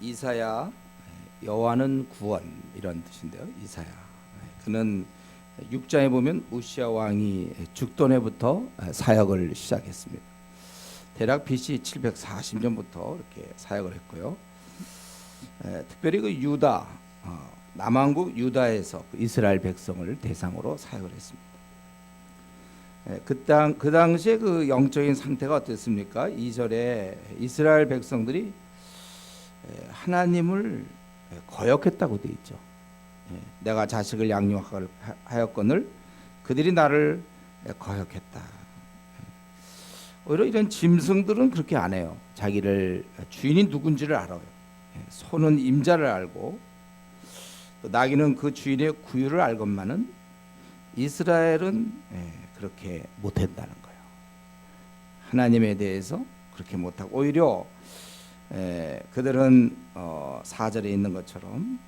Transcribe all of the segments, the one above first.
이사야, 여호와는 구원, 이런 뜻인데요. 이사야, 그는 6장에 보면 우시아 왕이 죽던 해부터 사역을 시작했습니다. 대략 BC 740년부터 이렇게 사역을 했고요. 특별히 그 유다, 남왕국 유다에서 이스라엘 백성을 대상으로 사역을 했습니다. 그 당시에 그 영적인 상태가 어땠습니까? 2절에 이스라엘 백성들이 하나님을 거역했다고 되어 있죠. 내가 자식을 양육하였거늘 그들이 나를 거역했다. 오히려 이런 짐승들은 그렇게 안 해요. 자기를 주인이 누군지를 알아요. 소는 임자를 알고 또 나귀는 그 주인의 구유를 알건만은 이스라엘은 그렇게 못했다는 거예요. 하나님에 대해서 그렇게 못하고 오히려 그들은 4절에 있는 것처럼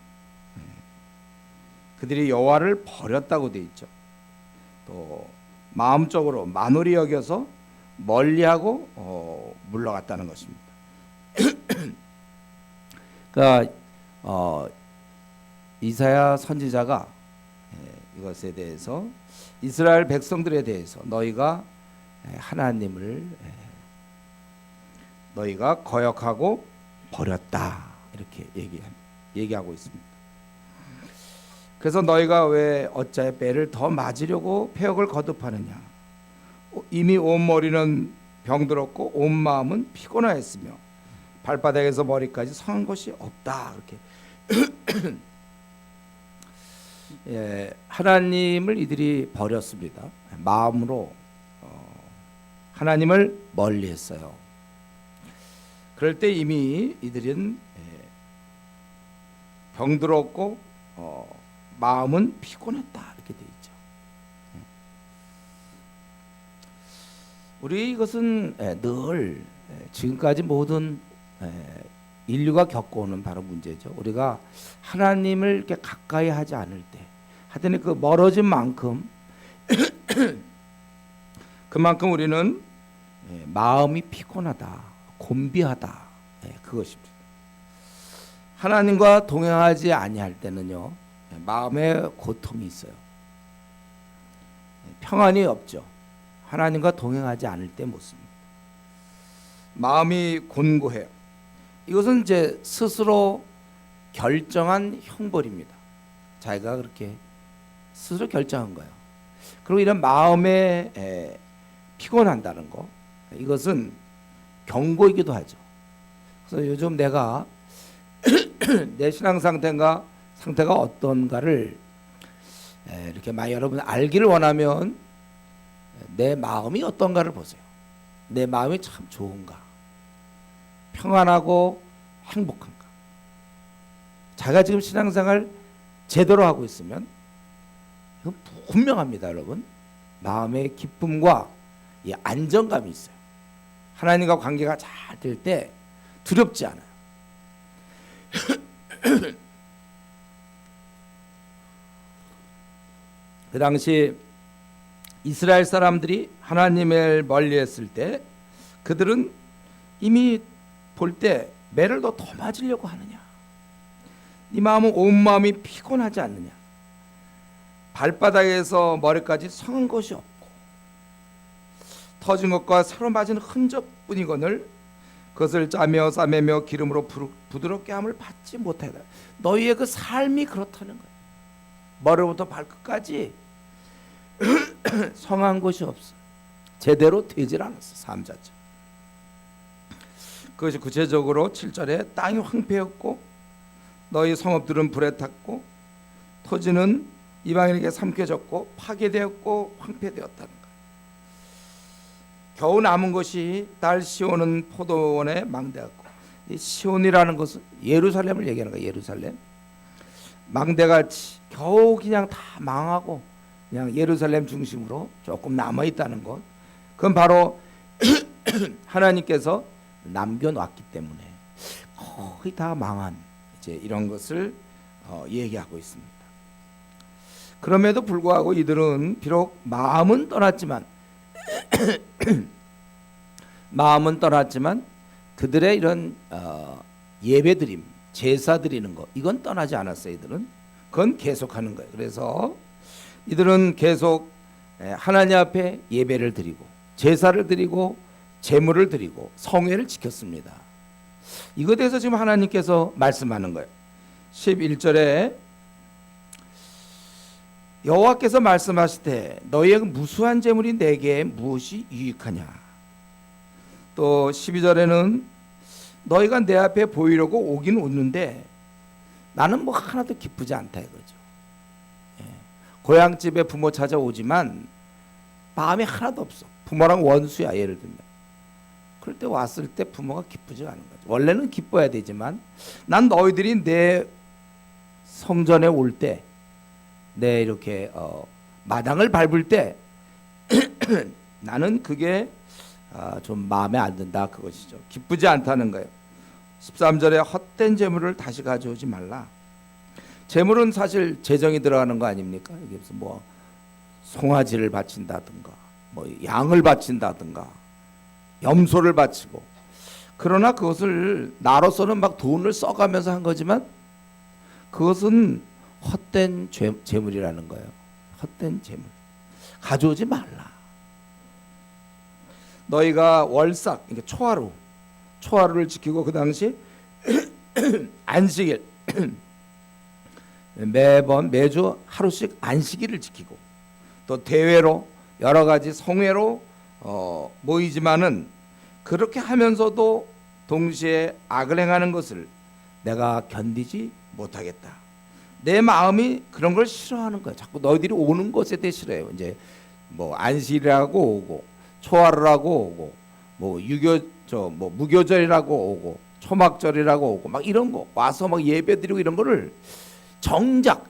그들이 여호와를 버렸다고 되어 있죠. 또 마음적으로 만홀히 여겨서 멀리하고 물러갔다는 것입니다. 그러니까 이사야 선지자가 이것에 대해서 이스라엘 백성들에 대해서 너희가 하나님을 너희가 거역하고 버렸다 이렇게 얘기하고 있습니다. 그래서 너희가 왜 어짜의 뼈를 더 맞으려고 폐역을 거듭하느냐. 이미 온 머리는 병들었고 온 마음은 피곤하였으며 발바닥에서 머리까지 성한 것이 없다. 이렇게 하나님을 이들이 버렸습니다. 마음으로 하나님을 멀리했어요. 그럴 때 이미 이들은 병들었고 마음은 피곤했다 이렇게 되어 있죠. 우리 이것은 늘 지금까지 모든 인류가 겪어오는 바로 문제죠. 우리가 하나님을 이렇게 가까이 하지 않을 때, 하더니 그 멀어진 만큼 그만큼 우리는 마음이 피곤하다, 곤비하다, 그것입니다. 하나님과 동행하지 아니할 때는요, 마음에 고통이 있어요. 평안이 없죠. 하나님과 동행하지 않을 때 못 씁니다. 마음이 곤고해요. 이것은 이제 스스로 결정한 형벌입니다. 자기가 그렇게 스스로 결정한 거예요. 그리고 이런 마음에 피곤한다는 거, 이것은 경고이기도 하죠. 그래서 요즘 내가 내 신앙 상태가 어떤가를 이렇게 많이 여러분 알기를 원하면 내 마음이 어떤가를 보세요. 내 마음이 참 좋은가, 평안하고 행복한가. 자기가 지금 신앙생활 제대로 하고 있으면 이건 분명합니다, 여러분. 마음의 기쁨과 이 안정감이 있어요. 하나님과 관계가 잘 될 때 두렵지 않아요. 그 당시 이스라엘 사람들이 하나님을 멀리했을 때 그들은 이미 볼 때 매를 더 맞으려고 하느냐, 이 마음은 온 마음이 피곤하지 않느냐, 발바닥에서 머리까지 성한 것이 없고 터진 것과 새로 맞은 흔적뿐이거늘 그것을 짜며 싸매며 기름으로 부드럽게 함을 받지 못하다. 너희의 그 삶이 그렇다는 거예요. 머리부터 발끝까지 성한 것이 없어. 제대로 되질 않았어, 삶 자체. 그것이 구체적으로 7절에 땅이 황폐였고 너희 성읍들은 불에 탔고 토지는 이방인에게 삼켜졌고 파괴되었고 황폐되었다는 거예요. 겨우 남은 것이 딸 시온은 포도원에 망대였고, 이 시온이라는 것은 예루살렘을 얘기하는 거예요. 예루살렘 망대같이 겨우 그냥 다 망하고 그냥 예루살렘 중심으로 조금 남아 있다는 것, 그건 바로 하나님께서 남겨놨기 때문에 거의 다 망한 이제 이런 것을 얘기하고 있습니다. 그럼에도 불구하고 이들은 비록 마음은 떠났지만 그들의 이런 예배드림, 제사 드리는 거 이건 떠나지 않았어요. 이들은 그건 계속하는 거예요. 그래서 이들은 계속 하나님 앞에 예배를 드리고 제사를 드리고 제물을 드리고 성회를 지켰습니다. 이거에 대해서 지금 하나님께서 말씀하는 거예요. 11절에 여호와께서 말씀하시되 너희의 무수한 재물이 내게 무엇이 유익하냐. 또 12절에는 너희가 내 앞에 보이려고 오긴 오는데 나는 뭐 하나도 기쁘지 않다 이거죠. 고향집에 부모 찾아오지만 마음이 하나도 없어. 부모랑 원수야 예를 들면. 그럴 때 왔을 때 부모가 기쁘지 않은 거죠. 원래는 기뻐야 되지만 난 너희들이 내 성전에 올 때 내 이렇게 마당을 밟을 때 나는 그게 좀 마음에 안 든다 그것이죠. 기쁘지 않다는 거예요. 13절에 헛된 재물을 다시 가져오지 말라. 재물은 사실 재정이 들어가는 거 아닙니까? 여기 무슨 뭐 송아지를 바친다든가 뭐 양을 바친다든가 염소를 바치고, 그러나 그것을 나로서는 막 돈을 써가면서 한 거지만 그것은 헛된 재물이라는 거예요. 헛된 재물 가져오지 말라. 너희가 월삭, 그러니까 초하루를 지키고 그 당시 안식일 매주 하루씩 안식일을 지키고 또 대회로 여러 가지 성회로 모이지만은 그렇게 하면서도 동시에 악을 행하는 것을 내가 견디지 못하겠다. 내 마음이 그런 걸 싫어하는 거야. 자꾸 너희들이 오는 것에 대해 싫어해요. 이제 뭐 안식일이라고 오고 초하루라고 오고 뭐 무교절이라고 오고 초막절이라고 오고 막 이런 거 와서 막 예배드리고 이런 거를 정작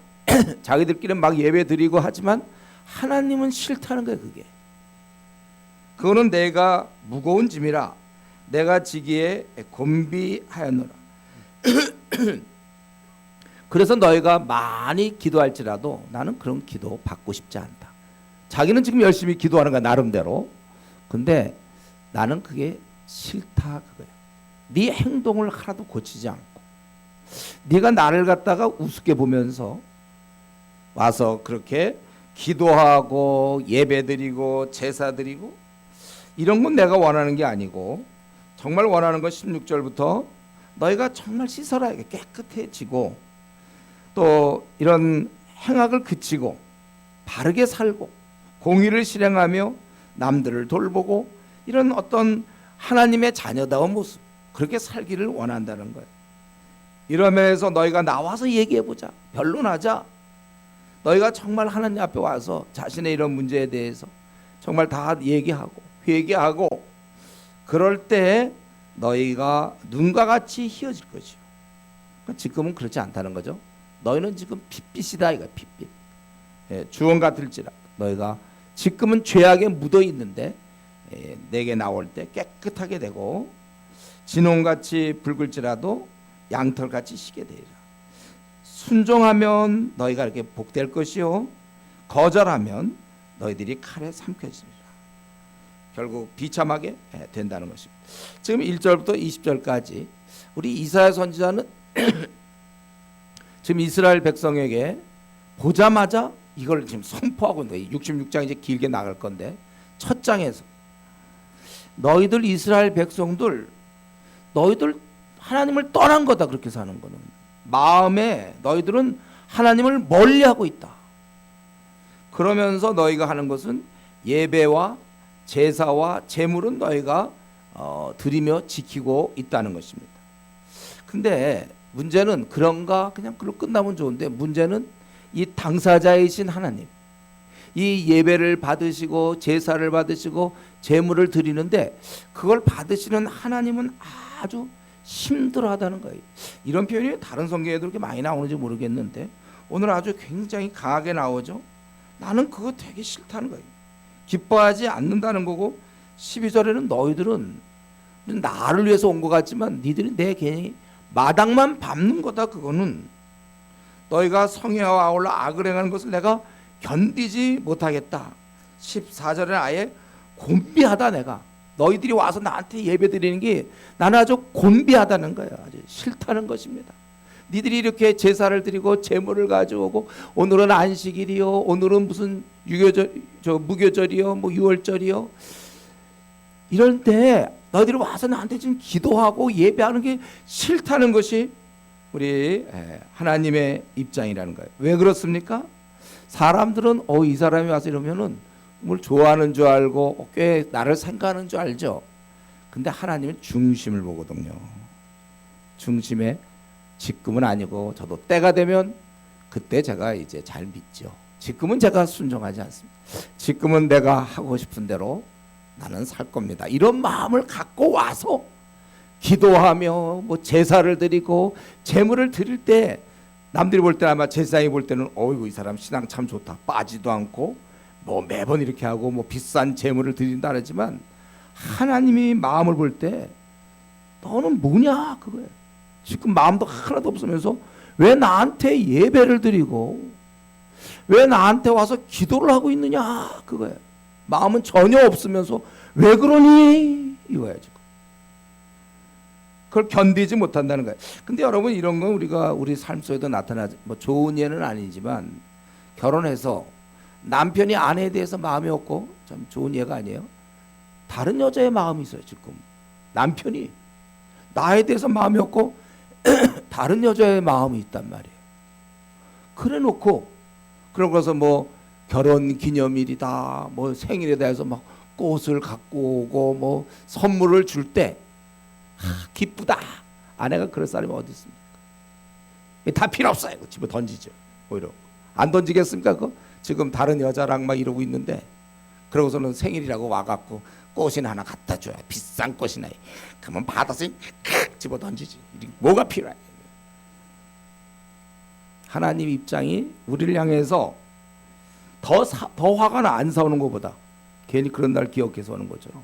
자기들끼리 막 예배드리고 하지만 하나님은 싫다는 거예요. 그거는 내가 무거운 짐이라 내가 지기에 곤비하였노라. 그래서 너희가 많이 기도할지라도 나는 그런 기도 받고 싶지 않다. 자기는 지금 열심히 기도하는 거야 나름대로. 근데 나는 그게 싫다 그거야. 네 행동을 하나도 고치지 않고 네가 나를 갖다가 우습게 보면서 와서 그렇게 기도하고 예배드리고 제사드리고 이런 건 내가 원하는 게 아니고 정말 원하는 건 16절부터 너희가 정말 씻어라, 깨끗해지고 또 이런 행악을 그치고 바르게 살고 공의를 실행하며 남들을 돌보고 이런 어떤 하나님의 자녀다운 모습 그렇게 살기를 원한다는 거예요. 이러면서 너희가 나와서 얘기해보자, 변론하자. 너희가 정말 하나님 앞에 와서 자신의 이런 문제에 대해서 정말 다 얘기하고 회개하고 그럴 때 너희가 눈과 같이 희어질 것이요. 지금은 그렇지 않다는 거죠. 너희는 지금 핏빛이다 이거 핏빛. 주원 같을지라 너희가 지금은 죄악에 묻어 있는데 내게 나올 때 깨끗하게 되고 진홍같이 붉을지라도 양털같이 희게 되리라. 순종하면 너희가 이렇게 복될 것이요 거절하면 너희들이 칼에 삼켜지리라. 결국 비참하게 된다는 것입니다. 지금 1절부터 20절까지 우리 이사야 선지자는 지금 이스라엘 백성에게 보자마자 이걸 지금 선포하고 있는 거예요. 66장 이제 길게 나갈 건데 첫 장에서 너희들 이스라엘 백성들 너희들 하나님을 떠난 거다. 그렇게 사는 거는 마음에 너희들은 하나님을 멀리하고 있다. 그러면서 너희가 하는 것은 예배와 제사와 제물은 너희가 드리며 지키고 있다는 것입니다. 근데 문제는 그런가 그냥 그걸로 끝나면 좋은데 문제는 이 당사자이신 하나님, 이 예배를 받으시고 제사를 받으시고 제물을 드리는데 그걸 받으시는 하나님은 아주 힘들어하다는 거예요. 이런 표현이 다른 성경에도 그렇게 많이 나오는지 모르겠는데 오늘 아주 굉장히 강하게 나오죠. 나는 그거 되게 싫다는 거예요. 기뻐하지 않는다는 거고 12절에는 너희들은 나를 위해서 온 것 같지만 니들이 내 괜히 마당만 밟는 거다. 그거는 너희가 성회와 아울러 악을 행하는 것을 내가 견디지 못하겠다. 14절에 아예 곤비하다. 내가 너희들이 와서 나한테 예배 드리는 게 나는 아주 곤비하다는 거예요. 아주 싫다는 것입니다. 니들이 이렇게 제사를 드리고 제물을 가져오고 오늘은 안식일이요, 오늘은 무슨 무교절이요, 뭐 유월절이요, 이럴 때 너희들이 와서 나한테 지금 기도하고 예배하는 게 싫다는 것이 우리 하나님의 입장이라는 거예요. 왜 그렇습니까? 사람들은 이 사람이 와서 이러면은 뭘 좋아하는 줄 알고 꽤 나를 생각하는 줄 알죠. 근데 하나님은 중심을 보거든요. 중심에 지금은 아니고 저도 때가 되면 그때 제가 이제 잘 믿죠. 지금은 제가 순종하지 않습니다. 지금은 내가 하고 싶은 대로 나는 살 겁니다. 이런 마음을 갖고 와서 기도하며 뭐 제사를 드리고 제물을 드릴 때 남들이 볼 때 아마 제사장이 볼 때는 어이구 이 사람 신앙 참 좋다, 빠지도 않고 뭐 매번 이렇게 하고 뭐 비싼 제물을 드린다 그러지만 하나님이 마음을 볼 때 너는 뭐냐 그거예요. 지금 마음도 하나도 없으면서 왜 나한테 예배를 드리고 왜 나한테 와서 기도를 하고 있느냐 그거예요. 마음은 전혀 없으면서 왜 그러니 이거야 지금. 그걸 견디지 못한다는 거예요. 근데 여러분 이런 건 우리가 우리 삶 속에도 나타나지, 뭐 좋은 예는 아니지만 결혼해서 남편이 아내에 대해서 마음이 없고 참 좋은 예가 아니에요. 다른 여자의 마음이 있어요. 지금 남편이 나에 대해서 마음이 없고 다른 여자의 마음이 있단 말이에요. 그래 놓고 그러고서 뭐 결혼 기념일이다 뭐 생일에다 해서 막 꽃을 갖고 오고 뭐 선물을 줄 때 기쁘다. 아내가 그럴 사람이 어디 있습니까? 다 필요 없어요. 집어 던지죠. 오히려 안 던지겠습니까? 그거 지금 다른 여자랑 막 이러고 있는데 그러고서는 생일이라고 와갖고 꽃이나 하나 갖다 줘야 비싼 꽃이나 그러면 받아서 집어 던지지. 뭐가 필요해? 하나님 입장이 우리를 향해서 더 화가 나. 안 싸우는 것보다 괜히 그런 날 기억해서 오는 것처럼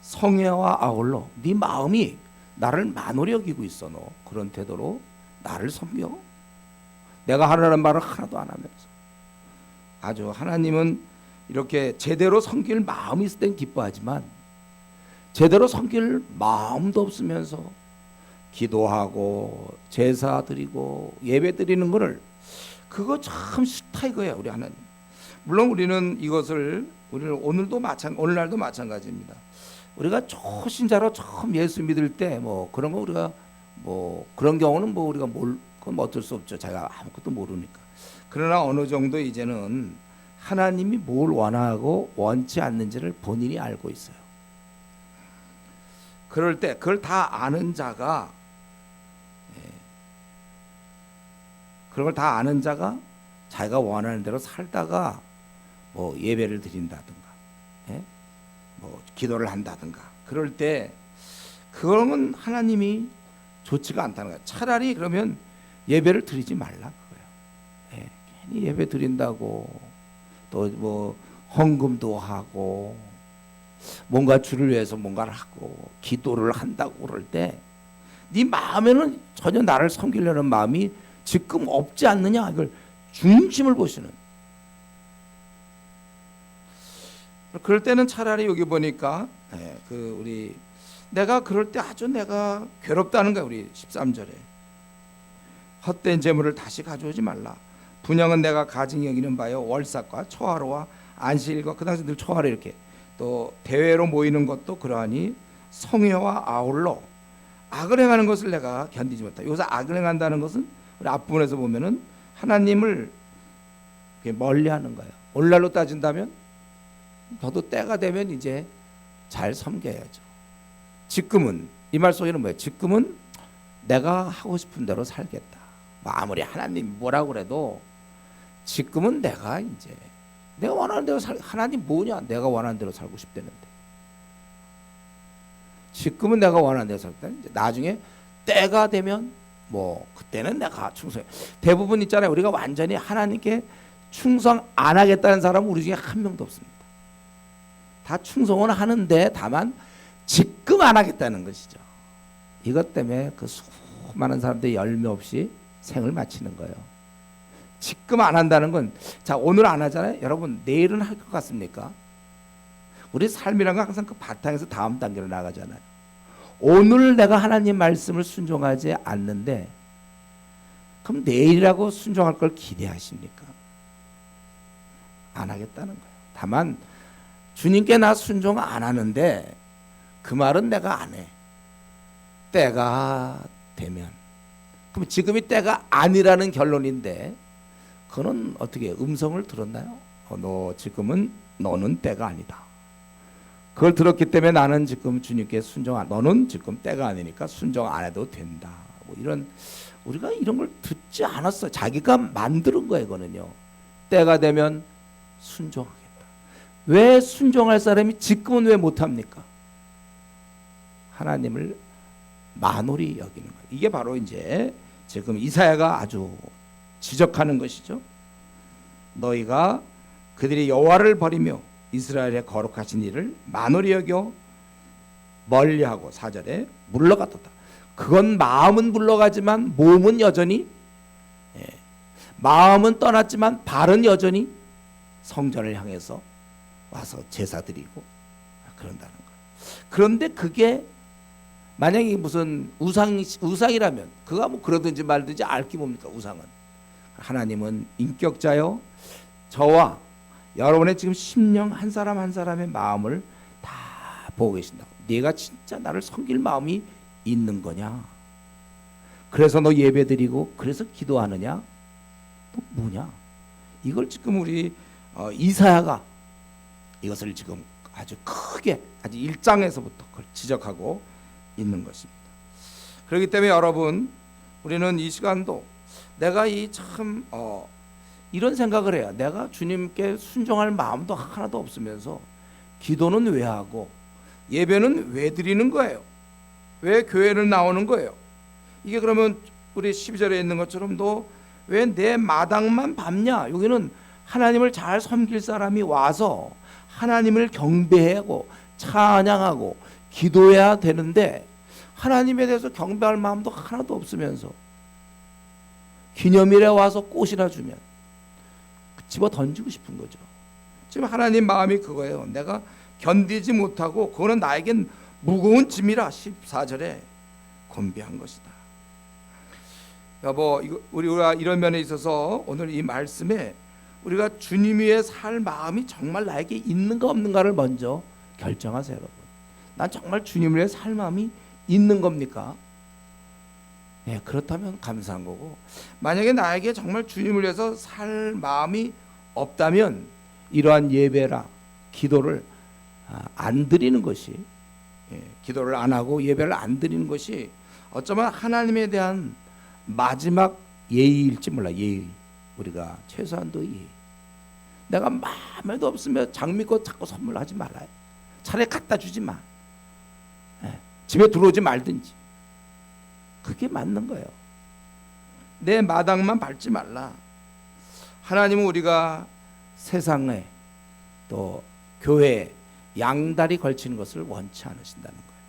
성애와 아울러 네 마음이 나를 만홀히 여기고 있어. 너 그런 태도로 나를 섬겨? 내가 하라는 말을 하나도 안 하면서. 아주 하나님은 이렇게 제대로 섬길 마음이 있을 땐 기뻐하지만 제대로 섬길 마음도 없으면서 기도하고 제사 드리고 예배 드리는 거를 그거 참 싫다 이거예요. 우리 하나님. 물론 우리는 이것을 오늘날도 마찬가지입니다. 우리가 초신자로 처음 예수 믿을 때 뭐 그런 거 우리가 뭐 그런 경우는 뭐 우리가 그건 어쩔 수 없죠. 제가 아무것도 모르니까. 그러나 어느 정도 이제는 하나님이 뭘 원하고 원치 않는지를 본인이 알고 있어요. 그럴 때 그걸 다 아는 자가 그런 걸 다 아는 자가 자기가 원하는 대로 살다가 뭐 예배를 드린다든가 뭐 기도를 한다든가 그럴 때 그러면 하나님이 좋지가 않다는 거예요. 차라리 그러면 예배를 드리지 말라 그거예요. 괜히 예배 드린다고 또 뭐 헌금도 하고 뭔가 주를 위해서 뭔가를 하고 기도를 한다고 그럴 때 네 마음에는 전혀 나를 섬기려는 마음이 지금 없지 않느냐 이걸 중심을 보시는. 그럴 때는 차라리 여기 보니까 우리 내가 그럴 때 아주 내가 괴롭다는 거야. 우리 13절에 헛된 재물을 다시 가져오지 말라. 분양은 내가 가증히 여기는 바요 월삭과 초하루와 안식일과 그 당시 늘 초하루 이렇게 또 대회로 모이는 것도 그러하니 성회와 아울러 악을 행하는 것을 내가 견디지 못하. 여기서 악을 행한다는 것은 우리 앞부분에서 보면은 하나님을 멀리하는 거예요. 오늘날로 따진다면 저도 때가 되면 이제 잘 섬겨야죠. 지금은 이 말 속에는 뭐예요? 지금은 내가 하고 싶은 대로 살겠다. 아무리 하나님이 뭐라고 그래도 지금은 내가 이제 내가 원하는 대로 하나님 뭐냐? 내가 원하는 대로 살고 싶다는데. 지금은 내가 원하는 대로 살다. 이제 나중에 때가 되면 뭐 그때는 내가 충성해. 대부분 있잖아요. 우리가 완전히 하나님께 충성 안 하겠다는 사람은 우리 중에 한 명도 없습니다. 다 충성은 하는데 다만 지금 안 하겠다는 것이죠. 이것 때문에 그 수많은 사람들이 열매 없이 생을 마치는 거예요. 지금 안 한다는 건 자 오늘 안 하잖아요. 여러분 내일은 할 것 같습니까? 우리 삶이란 건 항상 그 바탕에서 다음 단계로 나가잖아요. 오늘 내가 하나님 말씀을 순종하지 않는데 그럼 내일이라고 순종할 걸 기대하십니까? 안 하겠다는 거예요. 다만 주님께 나 순종 안 하는데 그 말은 내가 안 해. 때가 되면. 그럼 지금이 때가 아니라는 결론인데 그거는 어떻게 음성을 들었나요? 너 지금은 너는 때가 아니다. 그걸 들었기 때문에 나는 지금 주님께 너는 지금 때가 아니니까 순종 안 해도 된다. 뭐 이런 우리가 이런 걸 듣지 않았어요. 자기가 만드는 거예요, 이거는요. 때가 되면 순종하겠다. 왜 순종할 사람이 지금은 왜 못합니까? 하나님을 만홀히 여기는 거예요. 이게 바로 이제 지금 이사야가 아주 지적하는 것이죠. 너희가 그들이 여호와를 버리며 이스라엘의 거룩하신 이를 만홀히 여겨 멀리하고 4절에 물러갔다. 그건 마음은 물러가지만 몸은 여전히 마음은 떠났지만 발은 여전히 성전을 향해서 와서 제사 드리고 그런다는 거예요. 그런데 그게 만약에 무슨 우상이라면 그가 뭐 그러든지 말든지 알 게 뭡니까? 우상은 하나님은 인격자요. 저와 여러분의 지금 심령 한 사람 한 사람의 마음을 다 보고 계신다고. 네가 진짜 나를 섬길 마음이 있는 거냐? 그래서 너 예배드리고 그래서 기도하느냐? 또 뭐냐? 이걸 지금 우리 이사야가 이것을 지금 아주 크게 아주 1장에서부터 그걸 지적하고 있는 것입니다. 그렇기 때문에 여러분 우리는 이 시간도 내가 이 참 이런 생각을 해요. 내가 주님께 순종할 마음도 하나도 없으면서 기도는 왜 하고 예배는 왜 드리는 거예요? 왜 교회를 나오는 거예요? 이게 그러면 우리 12절에 있는 것처럼 너 왜 내 마당만 밟냐? 여기는 하나님을 잘 섬길 사람이 와서 하나님을 경배하고 찬양하고 기도해야 되는데 하나님에 대해서 경배할 마음도 하나도 없으면서 기념일에 와서 꽃이나 주면 집어 던지고 싶은 거죠. 지금 하나님 마음이 그거예요. 내가 견디지 못하고 그거는 나에겐 무거운 짐이라 14절에 권비한 것이다. 여보, 우리가 이런 면에 있어서 오늘 이 말씀에 우리가 주님 위에 살 마음이 정말 나에게 있는가 없는가를 먼저 결정하세요, 여러분. 난 정말 주님 위에 살 마음이 있는 겁니까? 네, 그렇다면 감사한 거고, 만약에 나에게 정말 주님을 위해서 살 마음이 없다면 이러한 예배라 기도를 안 드리는 것이, 기도를 안 하고 예배를 안 드리는 것이 어쩌면 하나님에 대한 마지막 예의일지 몰라. 예의, 우리가 최소한도 예의. 내가 마음에도 없으면 장미꽃 자꾸 선물하지 말아요. 차라리 갖다 주지 마. 집에 들어오지 말든지. 그게 맞는 거예요. 내 마당만 밟지 말라. 하나님은 우리가 세상에 또 교회에 양다리 걸치는 것을 원치 않으신다는 거예요.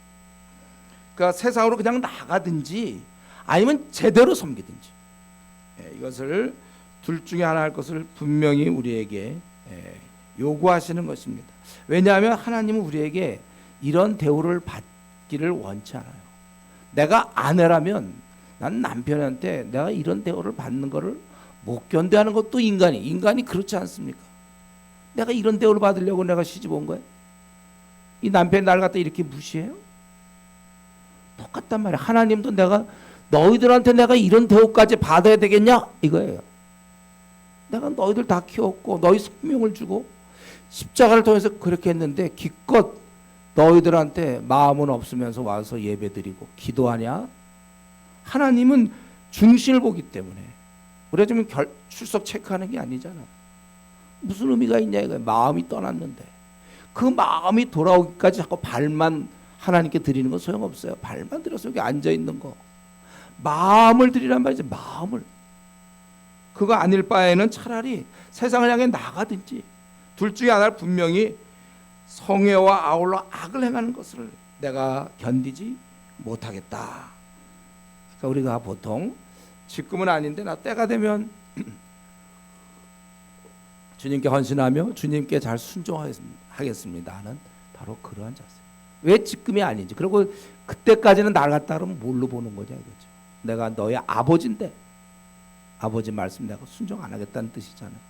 그러니까 세상으로 그냥 나가든지 아니면 제대로 섬기든지 이것을 둘 중에 하나 할 것을 분명히 우리에게 요구하시는 것입니다. 왜냐하면 하나님은 우리에게 이런 대우를 받기를 원치 않아요. 내가 아내라면 난 남편한테 내가 이런 대우를 받는 것을 못 견뎌하는 것도 인간이 그렇지 않습니까? 내가 이런 대우를 받으려고 내가 시집 온 거야? 이 남편이 나를 갖다 이렇게 무시해요? 똑같단 말이야. 하나님도 너희들한테 내가 이런 대우까지 받아야 되겠냐? 이거예요. 내가 너희들 다 키웠고 너희 생명을 주고 십자가를 통해서 그렇게 했는데 기껏 너희들한테 마음은 없으면서 와서 예배드리고 기도하냐? 하나님은 중심을 보기 때문에 우리가 지금 출석 체크하는 게 아니잖아. 무슨 의미가 있냐 이거야. 마음이 떠났는데 그 마음이 돌아오기까지 자꾸 발만 하나님께 드리는 건 소용없어요. 발만 들어서 여기 앉아있는 거 마음을 드리란 말이지. 마음을. 그거 아닐 바에는 차라리 세상을 향해 나가든지 둘 중에 하나를 분명히 성애와 아울러 악을 행하는 것을 내가 견디지 못하겠다. 그러니까 우리가 보통 지금은 아닌데 나 때가 되면 주님께 헌신하며 주님께 잘 순종하겠습니다 하는 바로 그러한 자세. 왜 지금이 아닌지. 그리고 그때까지는 날 갖다 그러면 뭘로 보는 거냐 이거죠. 내가 너의 아버지인데 아버지 말씀 내가 순종 안 하겠다는 뜻이잖아요.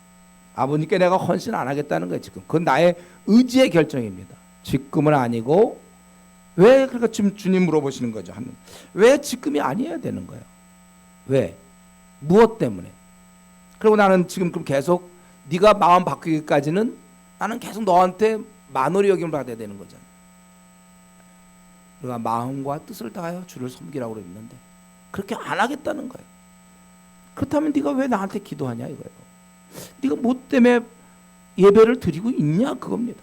아버님께 내가 헌신 안 하겠다는 거예요. 지금 그건 나의 의지의 결정입니다. 지금은 아니고 왜 그러니까 지금 주님 물어보시는 거죠. 왜 지금이 아니어야 되는 거예요? 왜? 무엇 때문에? 그리고 나는 지금 그럼 계속 네가 마음 바뀌기까지는 나는 계속 너한테 만홀히 여김을 받아야 되는 거잖아. 우리가 마음과 뜻을 다하여 주를 섬기라고 그랬는데 그렇게 안 하겠다는 거예요. 그렇다면 네가 왜 나한테 기도하냐 이거예요. 네가 뭐 때문에 예배를 드리고 있냐 그겁니다.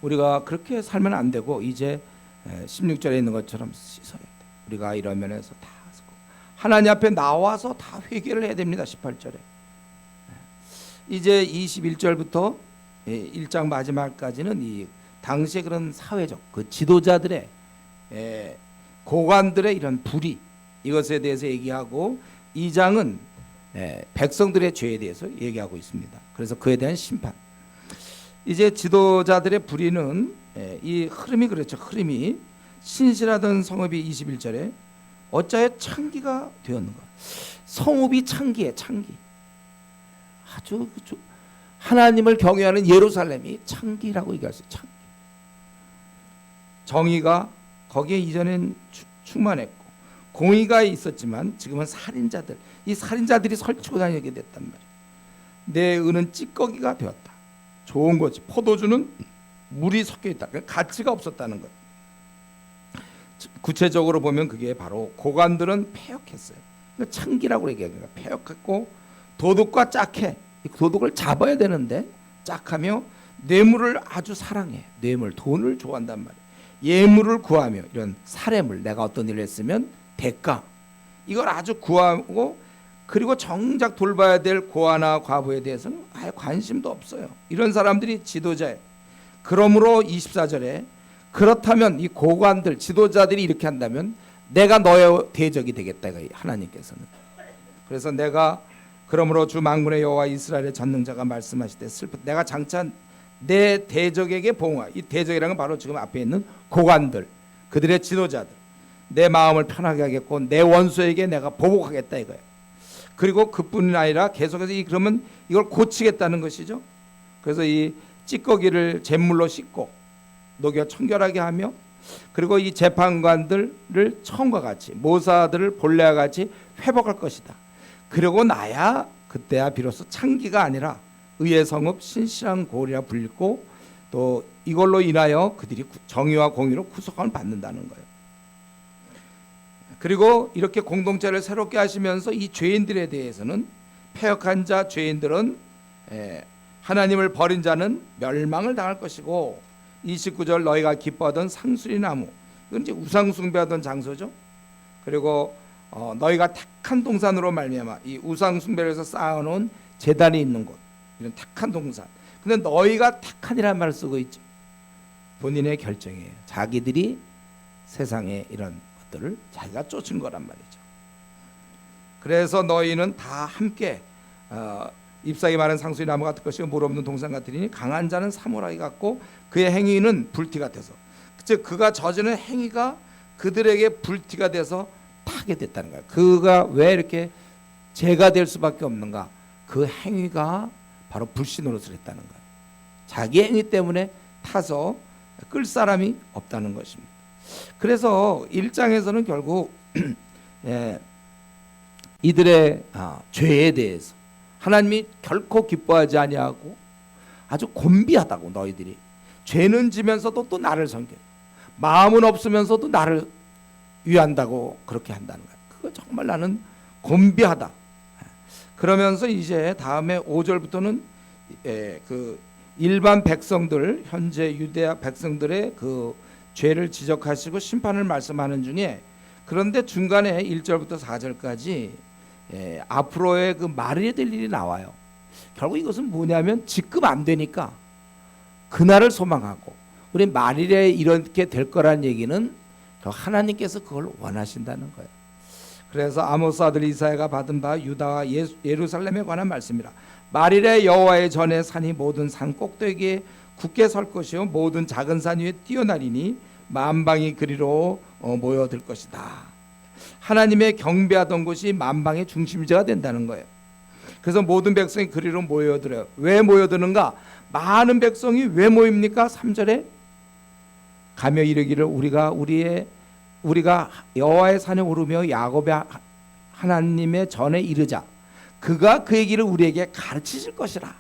우리가 그렇게 살면 안 되고 이제 16절에 있는 것처럼 씻어야 돼. 우리가 이런 면에서 다 하나님 앞에 나와서 다 회개를 해야 됩니다. 18절에 이제 21절부터 1장 마지막까지는 이 당시에 그런 사회적 그 지도자들의 고관들의 이런 불의 이것에 대해서 얘기하고 2장은 백성들의 죄에 대해서 얘기하고 있습니다. 그래서 그에 대한 심판. 이제 지도자들의 불의는 이 흐름이 그렇죠. 흐름이 신실하던 성읍이 21절에 어찌하여 창기가 되었는가. 성읍이 창기에 창기. 아주 하나님을 경외하는 예루살렘이 창기라고 얘기할 수 있어요. 창기. 정의가 거기에 이전엔 충만했고 공의가 있었지만 지금은 살인자들, 이 살인자들이 설치고 다니게 됐단 말이에요. 내 은은 찌꺼기가 되었다. 좋은 거지. 포도주는 물이 섞여 있다. 가치가 없었다는 것. 구체적으로 보면 그게 바로 고관들은 패역했어요. 창기라고 얘기하니까 패역했고 도둑과 짝해. 도둑을 잡아야 되는데 짝하며 뇌물을 아주 사랑해. 뇌물, 돈을 좋아한단 말이에요. 예물을 구하며 이런 사례물, 내가 어떤 일을 했으면 대가 이걸 아주 구하고 그리고 정작 돌봐야 될 고아나 과부에 대해서는 아예 관심도 없어요. 이런 사람들이 지도자예요. 그러므로 24절에 그렇다면 이 고관들 지도자들이 이렇게 한다면 내가 너의 대적이 되겠다 이거예요. 하나님께서는. 그래서 내가 그러므로 주 만군의 여호와 이스라엘의 전능자가 말씀하시되 내가 장차 내 대적에게 보응하. 이 대적이라는 건 바로 지금 앞에 있는 고관들, 그들의 지도자들. 내 마음을 편하게 하겠고 내 원수에게 내가 보복하겠다 이거예요. 그리고 그뿐이 아니라 계속해서 그러면 이걸 고치겠다는 것이죠. 그래서 이 찌꺼기를 잿물로 씻고 녹여 청결하게 하며 그리고 이 재판관들을 처음과 같이 모사들을 본래와 같이 회복할 것이다. 그리고 나야 그때야 비로소 창기가 아니라 의의 성읍 신실한 고리라 불리고 또 이걸로 인하여 그들이 정의와 공의로 구속함을 받는다는 거예요. 그리고 이렇게 공동체를 새롭게 하시면서 이 죄인들에 대해서는 패역한 자 죄인들은 하나님을 버린 자는 멸망을 당할 것이고 29절 너희가 기뻐하던 상수리 나무 이건 이제 우상 숭배하던 장소죠. 그리고 너희가 탁한 동산으로 말미암아 이 우상 숭배를 해서 쌓아놓은 제단이 있는 곳 이런 탁한 동산. 근데 너희가 탁한이라는 말을 쓰고 있죠. 본인의 결정이에요. 자기들이 세상에 이런 것들을 자기가 쫓은 거란 말이죠. 그래서 너희는 다 함께 잎사귀 마른 상수리 나무 같을 것이고 물 없는 동산 같으니 강한 자는 사물하기 같고 그의 행위는 불티 같아서 즉 그가 저지른 행위가 그들에게 불티가 돼서 타게 됐다는 거예요. 그가 왜 이렇게 죄가 될 수밖에 없는가? 그 행위가 바로 불신 노릇을 했다는 거예요. 자기 행위 때문에 타서 끌 사람이 없다는 것입니다. 그래서 1장에서는 결국 이들의 죄에 대해서 하나님이 결코 기뻐하지 아니하고 아주 곤비하다고 너희들이 죄는 지면서도 또 나를 섬겨요. 마음은 없으면서도 나를 위한다고 그렇게 한다는 거예요. 그거 정말 나는 곤비하다. 그러면서 이제 다음에 5절부터는 그 일반 백성들 현재 유대아 백성들의 그 죄를 지적하시고 심판을 말씀하는 중에 그런데 중간에 1절부터 4절까지 앞으로의 그 말해야 될 일이 나와요. 결국 이것은 뭐냐면 지금 안 되니까 그날을 소망하고 우리 말일에 이렇게 될 거란 얘기는 하나님께서 그걸 원하신다는 거예요. 그래서 아모스 아들 이사야가 받은 바 유다와 예루살렘에 관한 말씀이라. 말일에 여호와의 전에 산이 모든 산 꼭대기에 굳게 설 것이요 모든 작은 산 위에 뛰어나리니 만방이 그리로 모여들 것이다. 하나님의 경배하던 곳이 만방의 중심지가 된다는 거예요. 그래서 모든 백성이 그리로 모여들어요. 왜 모여드는가? 많은 백성이 왜 모입니까? 3절에 가며 이르기를 우리가 여호와의 산에 오르며 야곱의 하나님의 전에 이르자. 그가 그의 길을 우리에게 가르치실 것이라.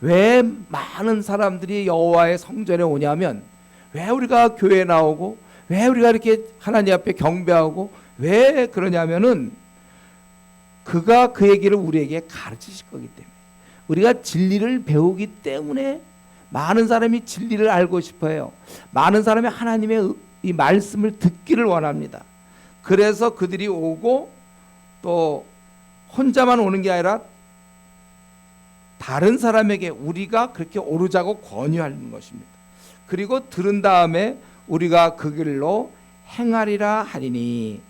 왜 많은 사람들이 여호와의 성전에 오냐면, 왜 우리가 교회에 나오고, 왜 우리가 이렇게 하나님 앞에 경배하고, 왜 그러냐면은 그가 그의 길을 우리에게 가르치실 거기 때문에, 우리가 진리를 배우기 때문에 많은 사람이 진리를 알고 싶어해요. 많은 사람이 하나님의 이 말씀을 듣기를 원합니다. 그래서 그들이 오고, 또 혼자만 오는 게 아니라 다른 사람에게 우리가 그렇게 오르자고 권유하는 것입니다. 그리고 들은 다음에 우리가 그 길로 행하리라 하리니.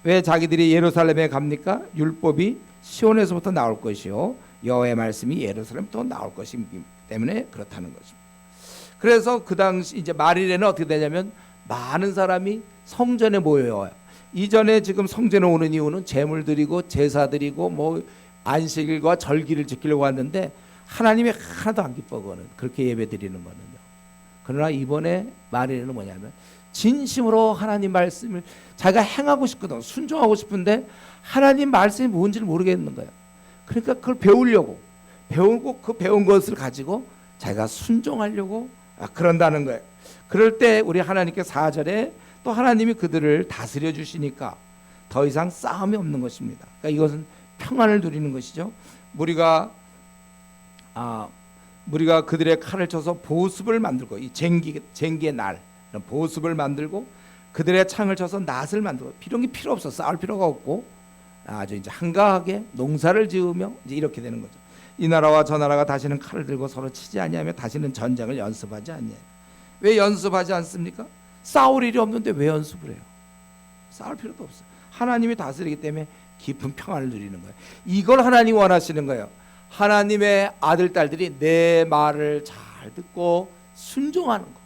왜 자기들이 예루살렘에 갑니까? 율법이 시온에서부터 나올 것이요 여호와의 말씀이 예루살렘부터 나올 것이기 때문에 그렇다는 것입니다. 그래서 그 당시 이제 말일에는 어떻게 되냐면 많은 사람이 성전에 모여요. 이전에 지금 성전에 오는 이유는 제물 드리고 제사 드리고 뭐 안식일과 절기를 지키려고 하는데 하나님이 하나도 안 기뻐. 그거는 그렇게 예배 드리는 거는요. 그러나 이번에 말일에는 뭐냐면 진심으로 하나님 말씀을 자기가 행하고 싶거든, 순종하고 싶은데 하나님 말씀이 뭔지를 모르겠는 거예요. 그러니까 그걸 배우려고, 배우고 그 배운 것을 가지고 자기가 순종하려고 그런다는 거예요. 그럴 때 우리 하나님께 4절에 또 하나님이 그들을 다스려 주시니까 더 이상 싸움이 없는 것입니다. 그러니까 이것은 평안을 누리는 것이죠. 무리가 그들의 칼을 쳐서 보습을 만들고, 이 쟁기의 날 보습을 만들고, 그들의 창을 쳐서 낫을 만들고, 이런 게 필요 없어. 싸울 필요가 없고 아주 이제 한가하게 농사를 지으며 이제 이렇게 되는 거죠. 이 나라와 저 나라가 다시는 칼을 들고 서로 치지 아니하며 다시는 전쟁을 연습하지 않냐. 왜 연습하지 않습니까? 싸울 일이 없는데 왜 연습을 해요? 싸울 필요도 없어요. 하나님이 다스리기 때문에 깊은 평안을 누리는 거예요. 이걸 하나님이 원하시는 거예요. 하나님의 아들 딸들이 내 말을 잘 듣고 순종하는 거.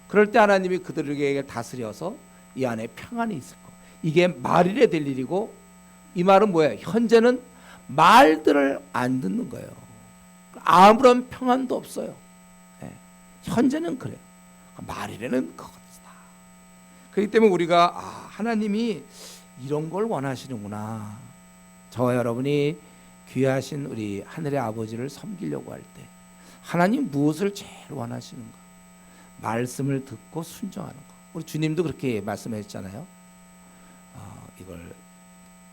그럴 때 하나님이 그들에게 다스려서 이 안에 평안이 있을 거. 이게 말일에 될 일이고, 이 말은 뭐예요? 현재는 말들을 안 듣는 거예요. 아무런 평안도 없어요. 네. 현재는 그래요. 말일에는 그것이다. 그렇기 때문에 우리가 하나님이 이런 걸 원하시는구나. 저와 여러분이 귀하신 우리 하늘의 아버지를 섬기려고 할 때 하나님 무엇을 제일 원하시는가? 말씀을 듣고 순종하는 거. 우리 주님도 그렇게 말씀하셨잖아요. 이걸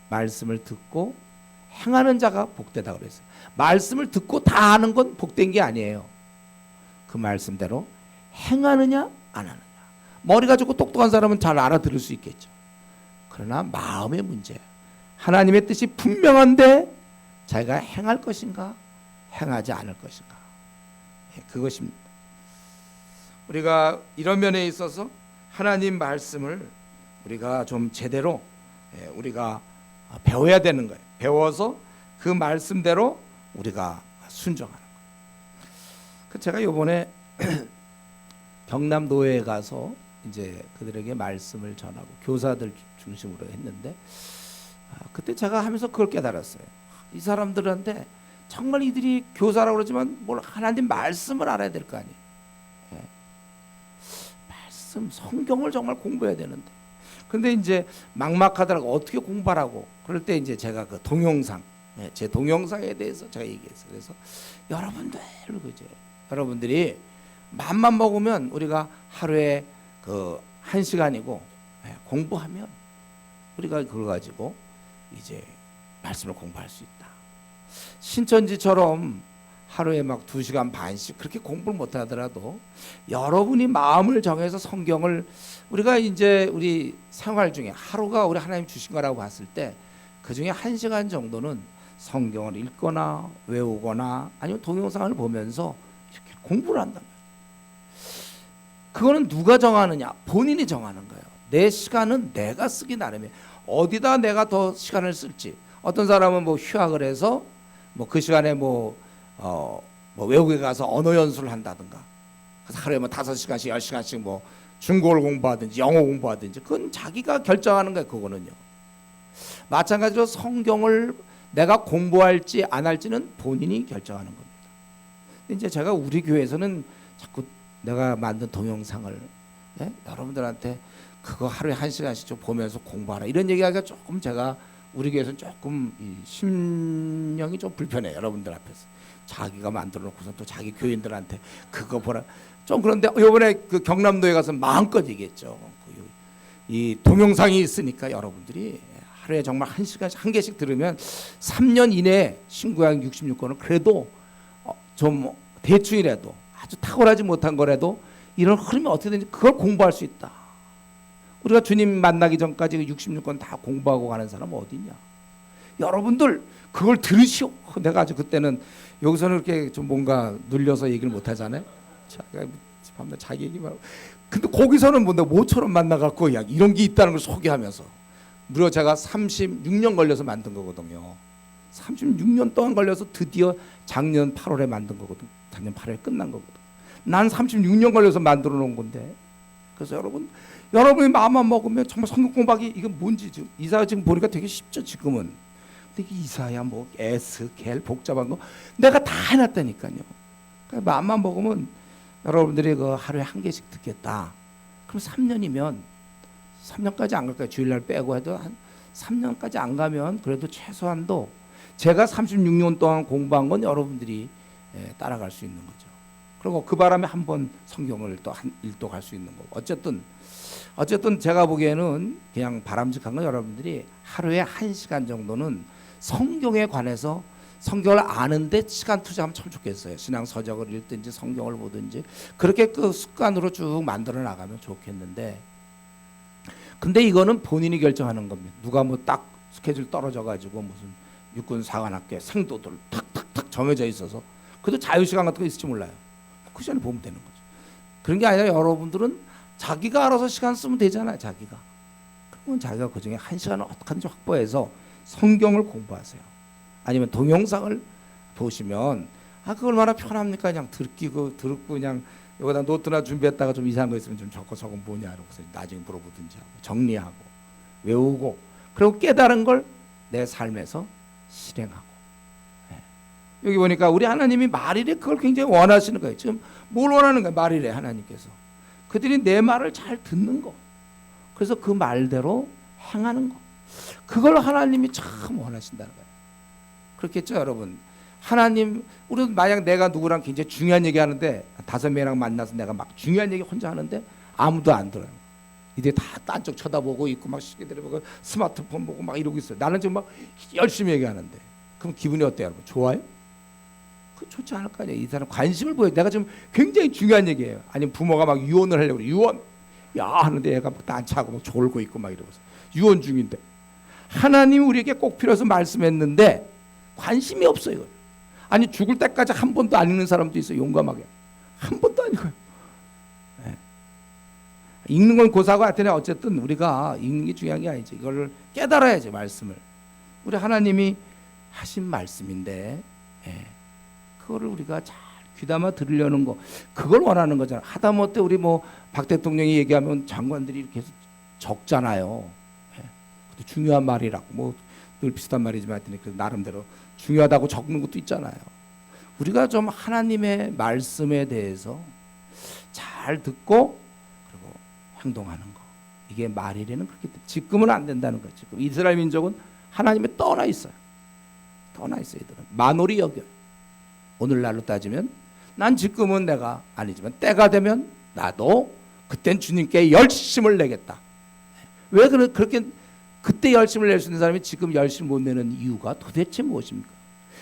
말씀을 듣고 행하는 자가 복되다 그랬어요. 말씀을 듣고 다 하는 건 복된 게 아니에요. 그 말씀대로 행하느냐 안 하느냐. 머리 가지고 똑똑한 사람은 잘 알아들을 수 있겠죠. 그러나 마음의 문제예요. 하나님의 뜻이 분명한데 자기가 행할 것인가 행하지 않을 것인가. 그것입니다. 우리가 이런 면에 있어서 하나님 말씀을 우리가 좀 제대로 우리가 배워야 되는 거예요. 배워서 그 말씀대로 우리가 순종하는 거예요. 제가 이번에 경남 노회에 가서 이제 그들에게 말씀을 전하고 교사들 중심으로 했는데, 그때 제가 하면서 그걸 깨달았어요. 이 사람들한테 정말 이들이 교사라고 그러지만 뭘 하나님 말씀을 알아야 될 거 아니에요. 말씀, 성경을 정말 공부해야 되는데. 근데 이제 막막하더라고. 어떻게 공부하라고. 그럴 때 이제 제가 그 동영상, 제 동영상에 대해서 제가 얘기했어요. 그래서 여러분들이 맘만 먹으면 우리가 하루에 그 1시간이고 공부하면 우리가 그걸 가지고 이제 말씀을 공부할 수 있다. 신천지처럼 하루에 막 2시간 반씩 그렇게 공부를 못 하더라도 여러분이 마음을 정해서 성경을, 우리가 이제 우리 생활 중에 하루가 우리 하나님 주신 거라고 봤을 때 그 중에 1시간 정도는 성경을 읽거나 외우거나 아니면 동영상을 보면서 이렇게 공부를 한다면, 그거는 누가 정하느냐? 본인이 정하는 거예요. 내 시간은 내가 쓰기 나름이에요. 어디다 내가 더 시간을 쓸지. 어떤 사람은 뭐 휴학을 해서 뭐 그 시간에 뭐 외국에 가서 언어 연수를 한다든가, 그래서 하루에 뭐 5시간씩 10시간씩 뭐 중국어를 공부하든지 영어 공부하든지 그건 자기가 결정하는 거예요. 그거는요. 마찬가지로 성경을 내가 공부할지 안 할지는 본인이 결정하는 겁니다. 근데 이제 제가 우리 교회에서는 자꾸 내가 만든 동영상을 여러분들한테 그거 하루에 1시간씩 좀 보면서 공부하라 이런 얘기하기가 조금 제가 우리 교회에서는 조금 심령이 좀 불편해요. 여러분들 앞에서 자기가 만들어 놓고서 또 자기 교인들한테 그거 보라 좀 그런데 이번에 그 경남도에 가서 마음껏 얘기했죠. 이 동영상이 있으니까 여러분들이 하루에 정말 1시간씩 한 개씩 들으면 3년 이내에 신구약 66권을 그래도 좀 대충이라도 아주 탁월하지 못한 거라도 이런 흐름이 어떻게든지 그걸 공부할 수 있다. 우리가 주님 만나기 전까지 66권 다 공부하고 가는 사람은 어디 있냐. 여러분들 그걸 들으시오. 내가 아주 그때는 여기서는 이렇게 좀 뭔가 눌려서 얘기를 못 하잖아요. 밤낮 자기 얘기만 하고. 근데 거기서는 뭔데 모처럼 만나갖고 이런 게 있다는 걸 소개하면서 무려 제가 36년 걸려서 만든 거거든요. 36년 동안 걸려서 드디어 작년 8월에 만든 거거든. 작년 8월에 끝난 거거든. 난 36년 걸려서 만들어 놓은 건데. 그래서 여러분이 마음만 먹으면 정말 성경 공부하기 이건 뭔지 지금 이사야 지금 보니까 되게 쉽죠 지금은. 근데 이사야 뭐 에스겔 복잡한 거 내가 다 해놨다니까요. 그러니까 마음만 먹으면 여러분들이 그 하루에 한 개씩 듣겠다. 그럼 3년이면 3년까지 안 갈까요? 주일날 빼고 해도 한 3년까지 안 가면 그래도 최소한도 제가 36년 동안 공부한 건 여러분들이 따라갈 수 있는 거죠. 그리고 그 바람에 한번 성경을 또 한 일도 갈 수 있는 거고. 어쨌든 제가 보기에는 그냥 바람직한 건 여러분들이 하루에 1시간 정도는 성경에 관해서 성경을 아는데 시간 투자하면 참 좋겠어요. 신앙 서적을 읽든지 성경을 보든지 그렇게 그 습관으로 쭉 만들어 나가면 좋겠는데, 근데 이거는 본인이 결정하는 겁니다. 누가 뭐 딱 스케줄 떨어져 가지고 무슨 육군 사관학교 생도들 탁탁탁 정해져 있어서 그래도 자유시간 같은 거 있을지 몰라요. 그 시간에 보면 되는 거죠. 그런 게 아니라 여러분들은 자기가 알아서 시간 쓰면 되잖아요. 자기가. 그러면 자기가 그중에 1시간을 어떻게든지 확보해서 성경을 공부하세요. 아니면 동영상을 보시면 그거 얼마나 편합니까? 그냥 듣고 그냥 여기다 노트나 준비했다가 좀 이상한 거 있으면 좀 적고 저건 뭐냐 이러고서 나중에 물어보든지 하고 정리하고 외우고 그리고 깨달은 걸 내 삶에서 실행하고. 여기 보니까 우리 하나님이 말이래 그걸 굉장히 원하시는 거예요. 지금 뭘 원하는 거예요? 말이래 하나님께서. 그들이 내 말을 잘 듣는 거. 그래서 그 말대로 행하는 거. 그걸 하나님이 참 원하신다는 거예요. 그렇겠죠 여러분. 하나님 우리 만약 내가 누구랑 굉장히 중요한 얘기 하는데 5명이랑 만나서 내가 막 중요한 얘기 혼자 하는데 아무도 안 들어요. 이들 다 딴 쪽 쳐다보고 있고 막 시계들 보고 스마트폰 보고 막 이러고 있어요. 나는 지금 막 열심히 얘기하는데 그럼 기분이 어때요 여러분? 좋아요? 그 좋지 않을 거 아니에요. 이 사람 관심을 보여. 내가 지금 굉장히 중요한 얘기예요. 아니면 부모가 막 유언을 하려고 그래. 유언 야 하는데 얘가 막 딴차고 막 졸고 있고 막 이러면서 유언 중인데 하나님 우리에게 꼭 필요해서 말씀했는데 관심이 없어요. 아니 죽을 때까지 한 번도 안 읽는 사람도 있어요. 용감하게 한 번도 안 읽어요. 네. 읽는 건 고사고 하여튼 어쨌든 우리가 읽는 게 중요한 게 아니지. 이걸 깨달아야지 말씀을. 우리 하나님이 하신 말씀인데 그거를 우리가 잘 귀담아 들으려는 거 그걸 원하는 거잖아. 하다못해 우리 뭐 박 대통령이 얘기하면 장관들이 이렇게 해서 적잖아요. 중요한 말이라고 뭐 늘 비슷한 말이지만 하여튼 나름대로 중요하다고 적는 것도 있잖아요. 우리가 좀 하나님의 말씀에 대해서 잘 듣고 그리고 행동하는 거 이게 말이라는 그렇게 지금은 안 된다는 거죠. 지금 이스라엘 민족은 하나님에 떠나 있어요. 떠나 있어요. 이들은 만홀히 여겨요. 오늘날로 따지면 난 지금은 내가 아니지만 때가 되면 나도 그땐 주님께 열심을 내겠다. 왜 그렇게 그때 열심을 낼 수 있는 사람이 지금 열심을 못 내는 이유가 도대체 무엇입니까?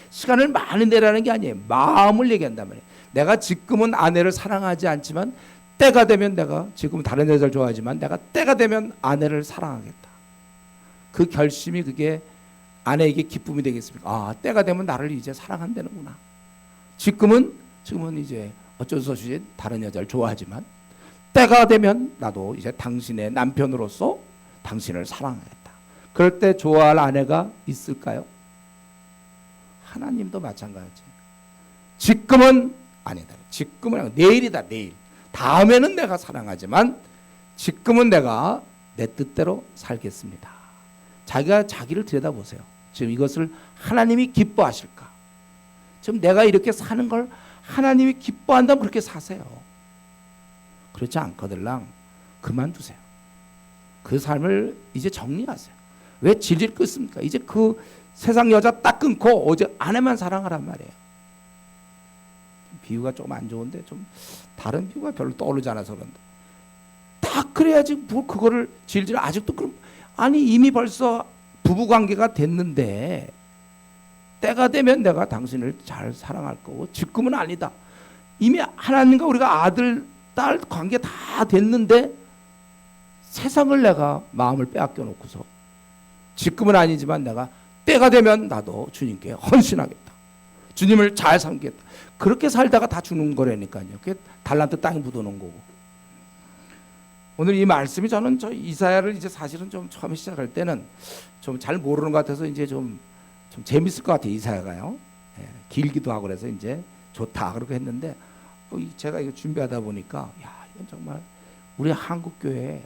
시간을 많이 내라는 게 아니에요. 마음을 얘기한단 말이에요. 내가 지금은 아내를 사랑하지 않지만 때가 되면 내가 지금은 다른 여자를 좋아하지만 내가 때가 되면 아내를 사랑하겠다. 그 결심이 그게 아내에게 기쁨이 되겠습니까? 때가 되면 나를 이제 사랑한다는구나. 지금은 이제 어쩔 수 없이 다른 여자를 좋아하지만 때가 되면 나도 이제 당신의 남편으로서 당신을 사랑하겠다. 그럴 때 좋아할 아내가 있을까요? 하나님도 마찬가지. 지금은 아니다. 지금은 내일이다. 내일. 다음에는 내가 사랑하지만 지금은 내가 내 뜻대로 살겠습니다. 자기가 자기를 들여다보세요. 지금 이것을 하나님이 기뻐하실까? 지금 내가 이렇게 사는 걸 하나님이 기뻐한다면 그렇게 사세요. 그렇지 않거들랑 그만두세요. 그 삶을 이제 정리하세요. 왜 질질 끊습니까? 이제 그 세상 여자 딱 끊고 오직 아내만 사랑하란 말이에요. 비유가 조금 안 좋은데 좀 다른 비유가 별로 떠오르지 않아서 그런데 딱 그래야지 뭐 그거를 질질 아직도 그럼 아니 이미 벌써 부부 관계가 됐는데 때가 되면 내가 당신을 잘 사랑할 거고 지금은 아니다. 이미 하나님과 우리가 아들 딸 관계 다 됐는데 세상을 내가 마음을 빼앗겨 놓고서 지금은 아니지만 내가 때가 되면 나도 주님께 헌신하겠다. 주님을 잘 섬기겠다. 그렇게 살다가 다 주는 거라니까요. 그게 달란트 땅에 묻어놓은 거고. 오늘 이 말씀이 저는 저 이사야를 이제 사실은 좀 처음에 시작할 때는 좀 잘 모르는 것 같아서 이제 좀 재밌을 것 같아요. 이사야가요. 예, 길기도 하고 그래서 이제 좋다 그렇게 했는데 제가 이거 준비하다 보니까 야 이건 정말 우리 한국 교회에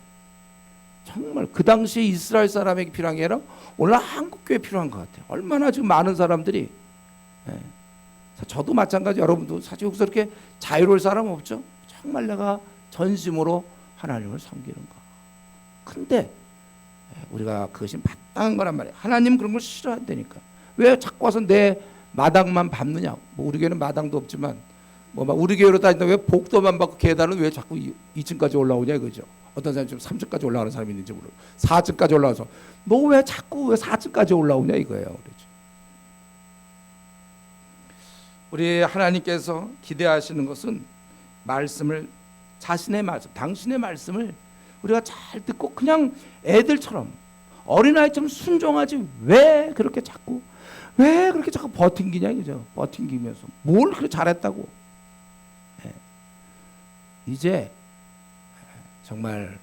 정말 그 당시에 이스라엘 사람에게 필요한 게 아니라 오늘 한국 교회에 필요한 것 같아요. 얼마나 지금 많은 사람들이 저도 마찬가지 여러분도 사실 여기서 이렇게 자유로울 사람 없죠. 정말 내가 전심으로 하나님을 섬기는 거. 근데 우리가 그것이 마땅한 거란 말이에요. 하나님 그런 걸 싫어한다니까. 왜 자꾸 와서 내 마당만 밟느냐. 뭐 우리 교회는 마당도 없지만 뭐 우리 교회로 다닌다 왜 복도만 받고 계단은 왜 자꾸 2층까지 올라오냐 이거죠. 어떤 사람이 지금 3층까지 올라가는 사람이 있는지 모르고 4층까지 올라와서 너 왜 자꾸 왜 4층까지 올라오냐 이거예요. 그렇죠. 우리 하나님께서 기대하시는 것은 말씀을 자신의 말씀, 당신의 말씀을 우리가 잘 듣고 그냥 애들처럼 어린아이처럼 순종하지 왜 그렇게 자꾸 버팅기냐 이거죠. 버팅기면서 뭘 그렇게 잘했다고. 이제 정말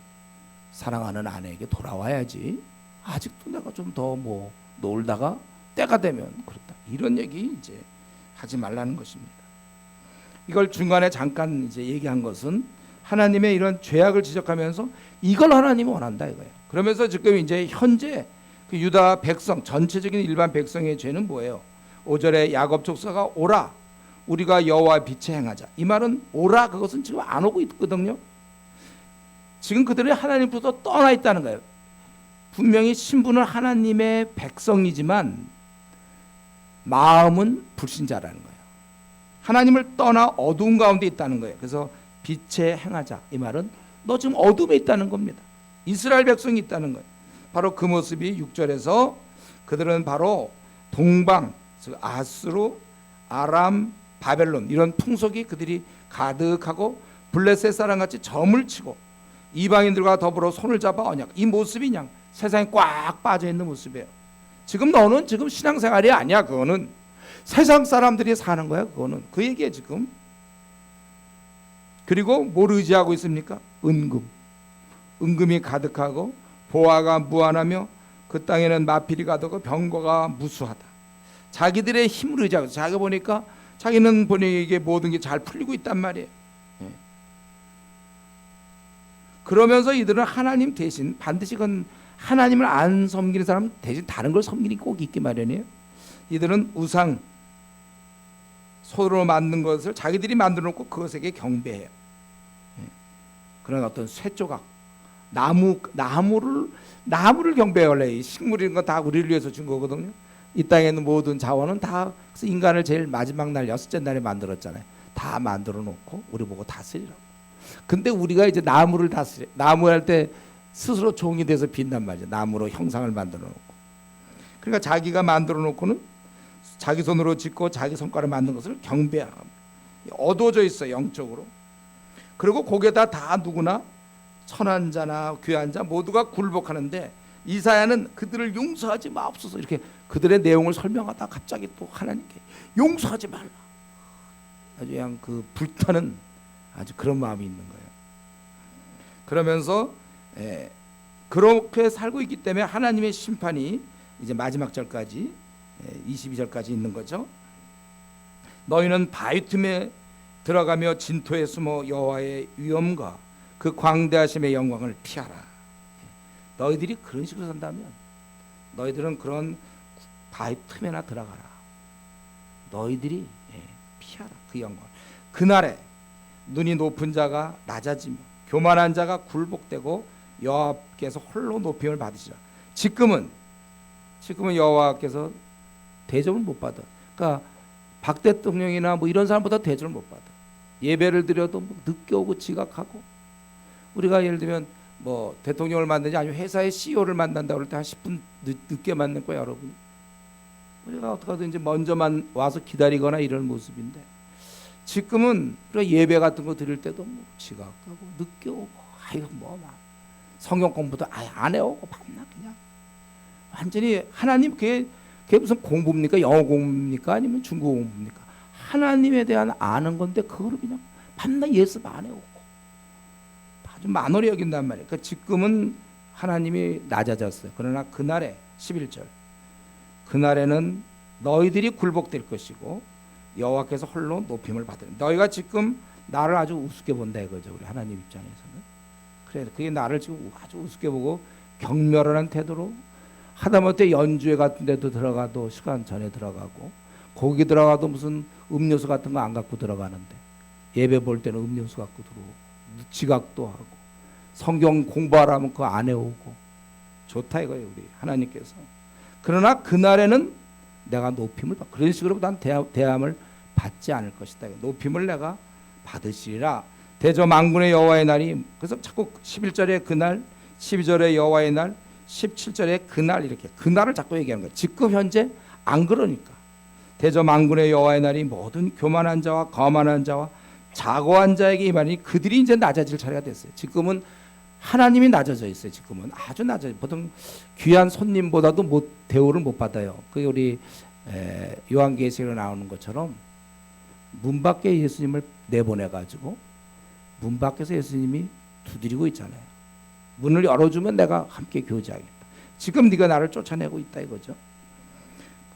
사랑하는 아내에게 돌아와야지. 아직도 내가 좀 더 뭐 놀다가 때가 되면 그렇다. 이런 얘기 이제 하지 말라는 것입니다. 이걸 중간에 잠깐 이제 얘기한 것은 하나님의 이런 죄악을 지적하면서 이걸 하나님이 원한다 이거예요. 그러면서 지금 이제 현재 그 유다 백성 전체적인 일반 백성의 죄는 뭐예요? 5절에 야곱 족속아 오라 우리가 여호와 빛에 행하자. 이 말은 오라 그것은 지금 안 오고 있거든요. 지금 그들이 하나님부터 떠나 있다는 거예요. 분명히 신분은 하나님의 백성이지만 마음은 불신자라는 거예요. 하나님을 떠나 어두운 가운데 있다는 거예요. 그래서 빛에 행하자. 이 말은 너 지금 어둠에 있다는 겁니다. 이스라엘 백성이 있다는 거예요. 바로 그 모습이 6절에서 그들은 바로 동방, 즉 아수르, 아람, 바벨론 이런 풍속이 그들이 가득하고 블레셋 사람같이 점을 치고 이방인들과 더불어 손을 잡아 언약. 이 모습이 그냥 세상에 꽉 빠져있는 모습이에요. 지금 너는 지금 신앙생활이 아니야. 그거는 세상 사람들이 사는 거야. 그거는 그 얘기에 지금. 그리고 뭘 의지하고 있습니까? 은금이 가득하고 보화가 무한하며 그 땅에는 마필이 가득하고 병거가 무수하다. 자기들의 힘을 의지하고 자기가 보니까 자기는 본인에게 모든 게 잘 풀리고 있단 말이에요. 그러면서 이들은 하나님 대신 반드시 그건 하나님을 안 섬기는 사람 대신 다른 걸 섬기는 게 꼭 있기 마련이에요. 이들은 우상 손으로 만든 것을 자기들이 만들어 놓고 그것에게 경배해요. 그런 어떤 쇠조각 나무를 경배해요. 원래 식물 이런 거 다 우리를 위해서 준 거거든요. 이 땅에 있는 모든 자원은 다 인간을 제일 마지막 날 여섯째 날에 만들었잖아요. 다 만들어 놓고 우리 보고 다스리라고. 근데 우리가 이제 나무를 다스려 나무 할 때 스스로 종이 돼서 빈단 말이죠. 나무로 형상을 만들어 놓고. 그러니까 자기가 만들어 놓고는 자기 손으로 짓고 자기 손가락 만든 것을 경배하고 어두워져 있어요. 영적으로. 그리고 거기에다 다 누구나 선한 자나 귀한 자 모두가 굴복하는데 이사야는 그들을 용서하지 마옵소서 이렇게 그들의 내용을 설명하다 갑자기 또 하나님께 용서하지 말라. 아주 그냥 그 불타는 아주 그런 마음이 있는 거예요. 그러면서 그렇게 살고 있기 때문에 하나님의 심판이 이제 마지막 절까지 22절까지 있는 거죠. 너희는 바위 틈에 들어가며 진토에 숨어 여호와의 위엄과 그 광대하심의 영광을 피하라. 너희들이 그런 식으로 산다면 너희들은 그런 바위 틈에나 들어가라. 너희들이 피하라 그 영광. 그날에 눈이 높은 자가 낮아지며 교만한 자가 굴복되고 여호와께서 홀로 높임을 받으시라. 지금은 여호와께서 대접을 못 받아. 그러니까 박 대통령이나 뭐 이런 사람보다 대접을 못 받아. 예배를 드려도 뭐 늦게 오고 지각하고. 우리가 예를 들면 뭐 대통령을 만나지 아니면 회사의 CEO를 만난다 그럴 때 한 10분 늦게 만날 거야 여러분. 우리가 어떻게든지 먼저만 와서 기다리거나 이런 모습인데, 지금은 예배 같은 거 드릴 때도 뭐 지각하고 늦게 오고, 아이고 뭐 성경 공부도 아예 안 해오고 밤낮 그냥 완전히 하나님 그게 무슨 공부입니까? 영어 공부입니까? 아니면 중국어 공부입니까? 하나님에 대한 아는 건데 그거를 그냥 밤낮 예습 안 해오고 아주 만홀히 여긴단 말이에요. 그러니까 지금은 하나님이 낮아졌어요. 그러나 그날에 11절 그날에는 너희들이 굴복될 것이고 여호와께서 홀로 높임을 받으리라. 너희가 지금 나를 아주 우습게 본다 이거죠. 우리 하나님 입장에서는. 그래, 그게 나를 지금 아주 우습게 보고 경멸하는 태도로, 하다못해 연주회 같은 데도 들어가도 시간 전에 들어가고, 거기 들어가도 무슨 음료수 같은 거 안 갖고 들어가는데 예배 볼 때는 음료수 갖고 들어오고 지각도 하고 성경 공부하라면 그거 안 해오고. 좋다 이거예요 우리 하나님께서. 그러나 그날에는 내가 높임을 받, 그런 식으로 난 대함을 받지 않을 것이다. 높임을 내가 받으시리라. 대저 만군의 여호와의 날이, 그래서 자꾸 11절에 그날, 12절에 여호와의 날, 17절에 그날, 이렇게 그날을 자꾸 얘기하는 거예요. 지금 현재 안 그러니까. 대저 만군의 여호와의 날이 모든 교만한 자와 거만한 자와 자고한 자에게 임하니 그들이 이제 낮아질 차례가 됐어요. 지금은 하나님이 낮아져 있어요. 지금은 아주 낮아요. 보통 귀한 손님보다도 대우를 못 받아요. 그게 우리 요한계시록에 나오는 것처럼 문 밖에 예수님을 내보내가지고 문 밖에서 예수님이 두드리고 있잖아요. 문을 열어주면 내가 함께 교제하겠다. 지금 네가 나를 쫓아내고 있다 이거죠.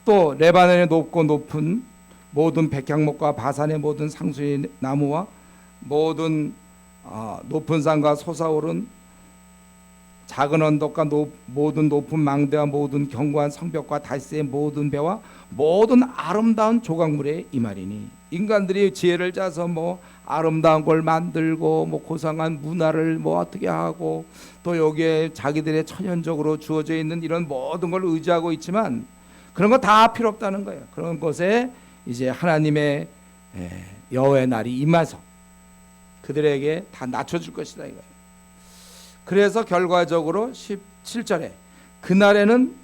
또 레바논의 높고 높은 모든 백향목과 바산의 모든 상수의 나무와 모든 높은 산과 솟아오른 작은 언덕과 모든 높은 망대와 모든 견고한 성벽과 달새의 모든 배와 모든 아름다운 조각물에 임하리니. 인간들이 지혜를 짜서 뭐 아름다운 걸 만들고 뭐 고상한 문화를 뭐 어떻게 하고 또 여기에 자기들의 천연적으로 주어져 있는 이런 모든 걸 의지하고 있지만 그런 거 다 필요 없다는 거예요. 그런 것에 이제 하나님의 여호와의 날이 임해서 그들에게 다 낮춰줄 것이다 이거예요. 그래서 결과적으로 17절에 그날에는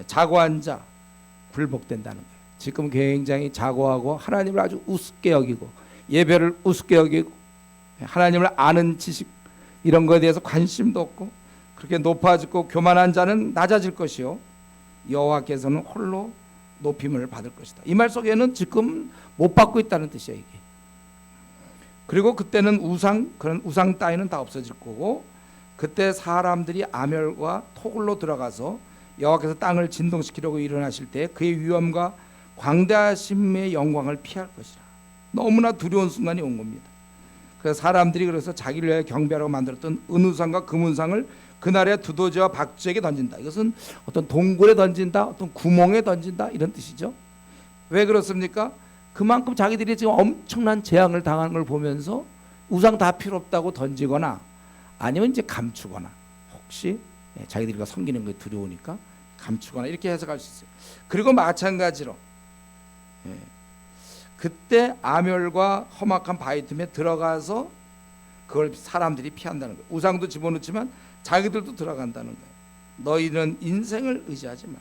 자고한 자 굴복된다는 거예요. 지금 굉장히 자고하고 하나님을 아주 우습게 여기고 예배를 우습게 여기고 하나님을 아는 지식 이런 것에 대해서 관심도 없고 그렇게 높아지고 교만한 자는 낮아질 것이요 여호와께서는 홀로 높임을 받을 것이다. 이 말 속에는 지금 못 받고 있다는 뜻이에요. 이게. 그리고 그때는 그런 우상 따위는 다 없어질 거고 그때 사람들이 아멸과 토굴로 들어가서 여호와께서 땅을 진동시키려고 일어나실 때 그의 위엄과 광대하심의 영광을 피할 것이라. 너무나 두려운 순간이 온 겁니다. 그래서 사람들이 그래서 자기를 위해 경배하라고 만들었던 은우상과 금운상을 그날에 두더지와 박쥐에게 던진다. 이것은 어떤 동굴에 던진다, 어떤 구멍에 던진다 이런 뜻이죠. 왜 그렇습니까? 그만큼 자기들이 지금 엄청난 재앙을 당하는 걸 보면서 우상 다 필요 없다고 던지거나 아니면 이제 감추거나 혹시 자기들이 섬기는 게 두려우니까 감추거나 이렇게 해석할 수 있어요. 그리고 마찬가지로 그때 아멸과 험악한 바위 틈에 들어가서 그걸 사람들이 피한다는 거예요. 우상도 집어넣지만 자기들도 들어간다는 거예요. 너희는 인생을 의지하지 말라.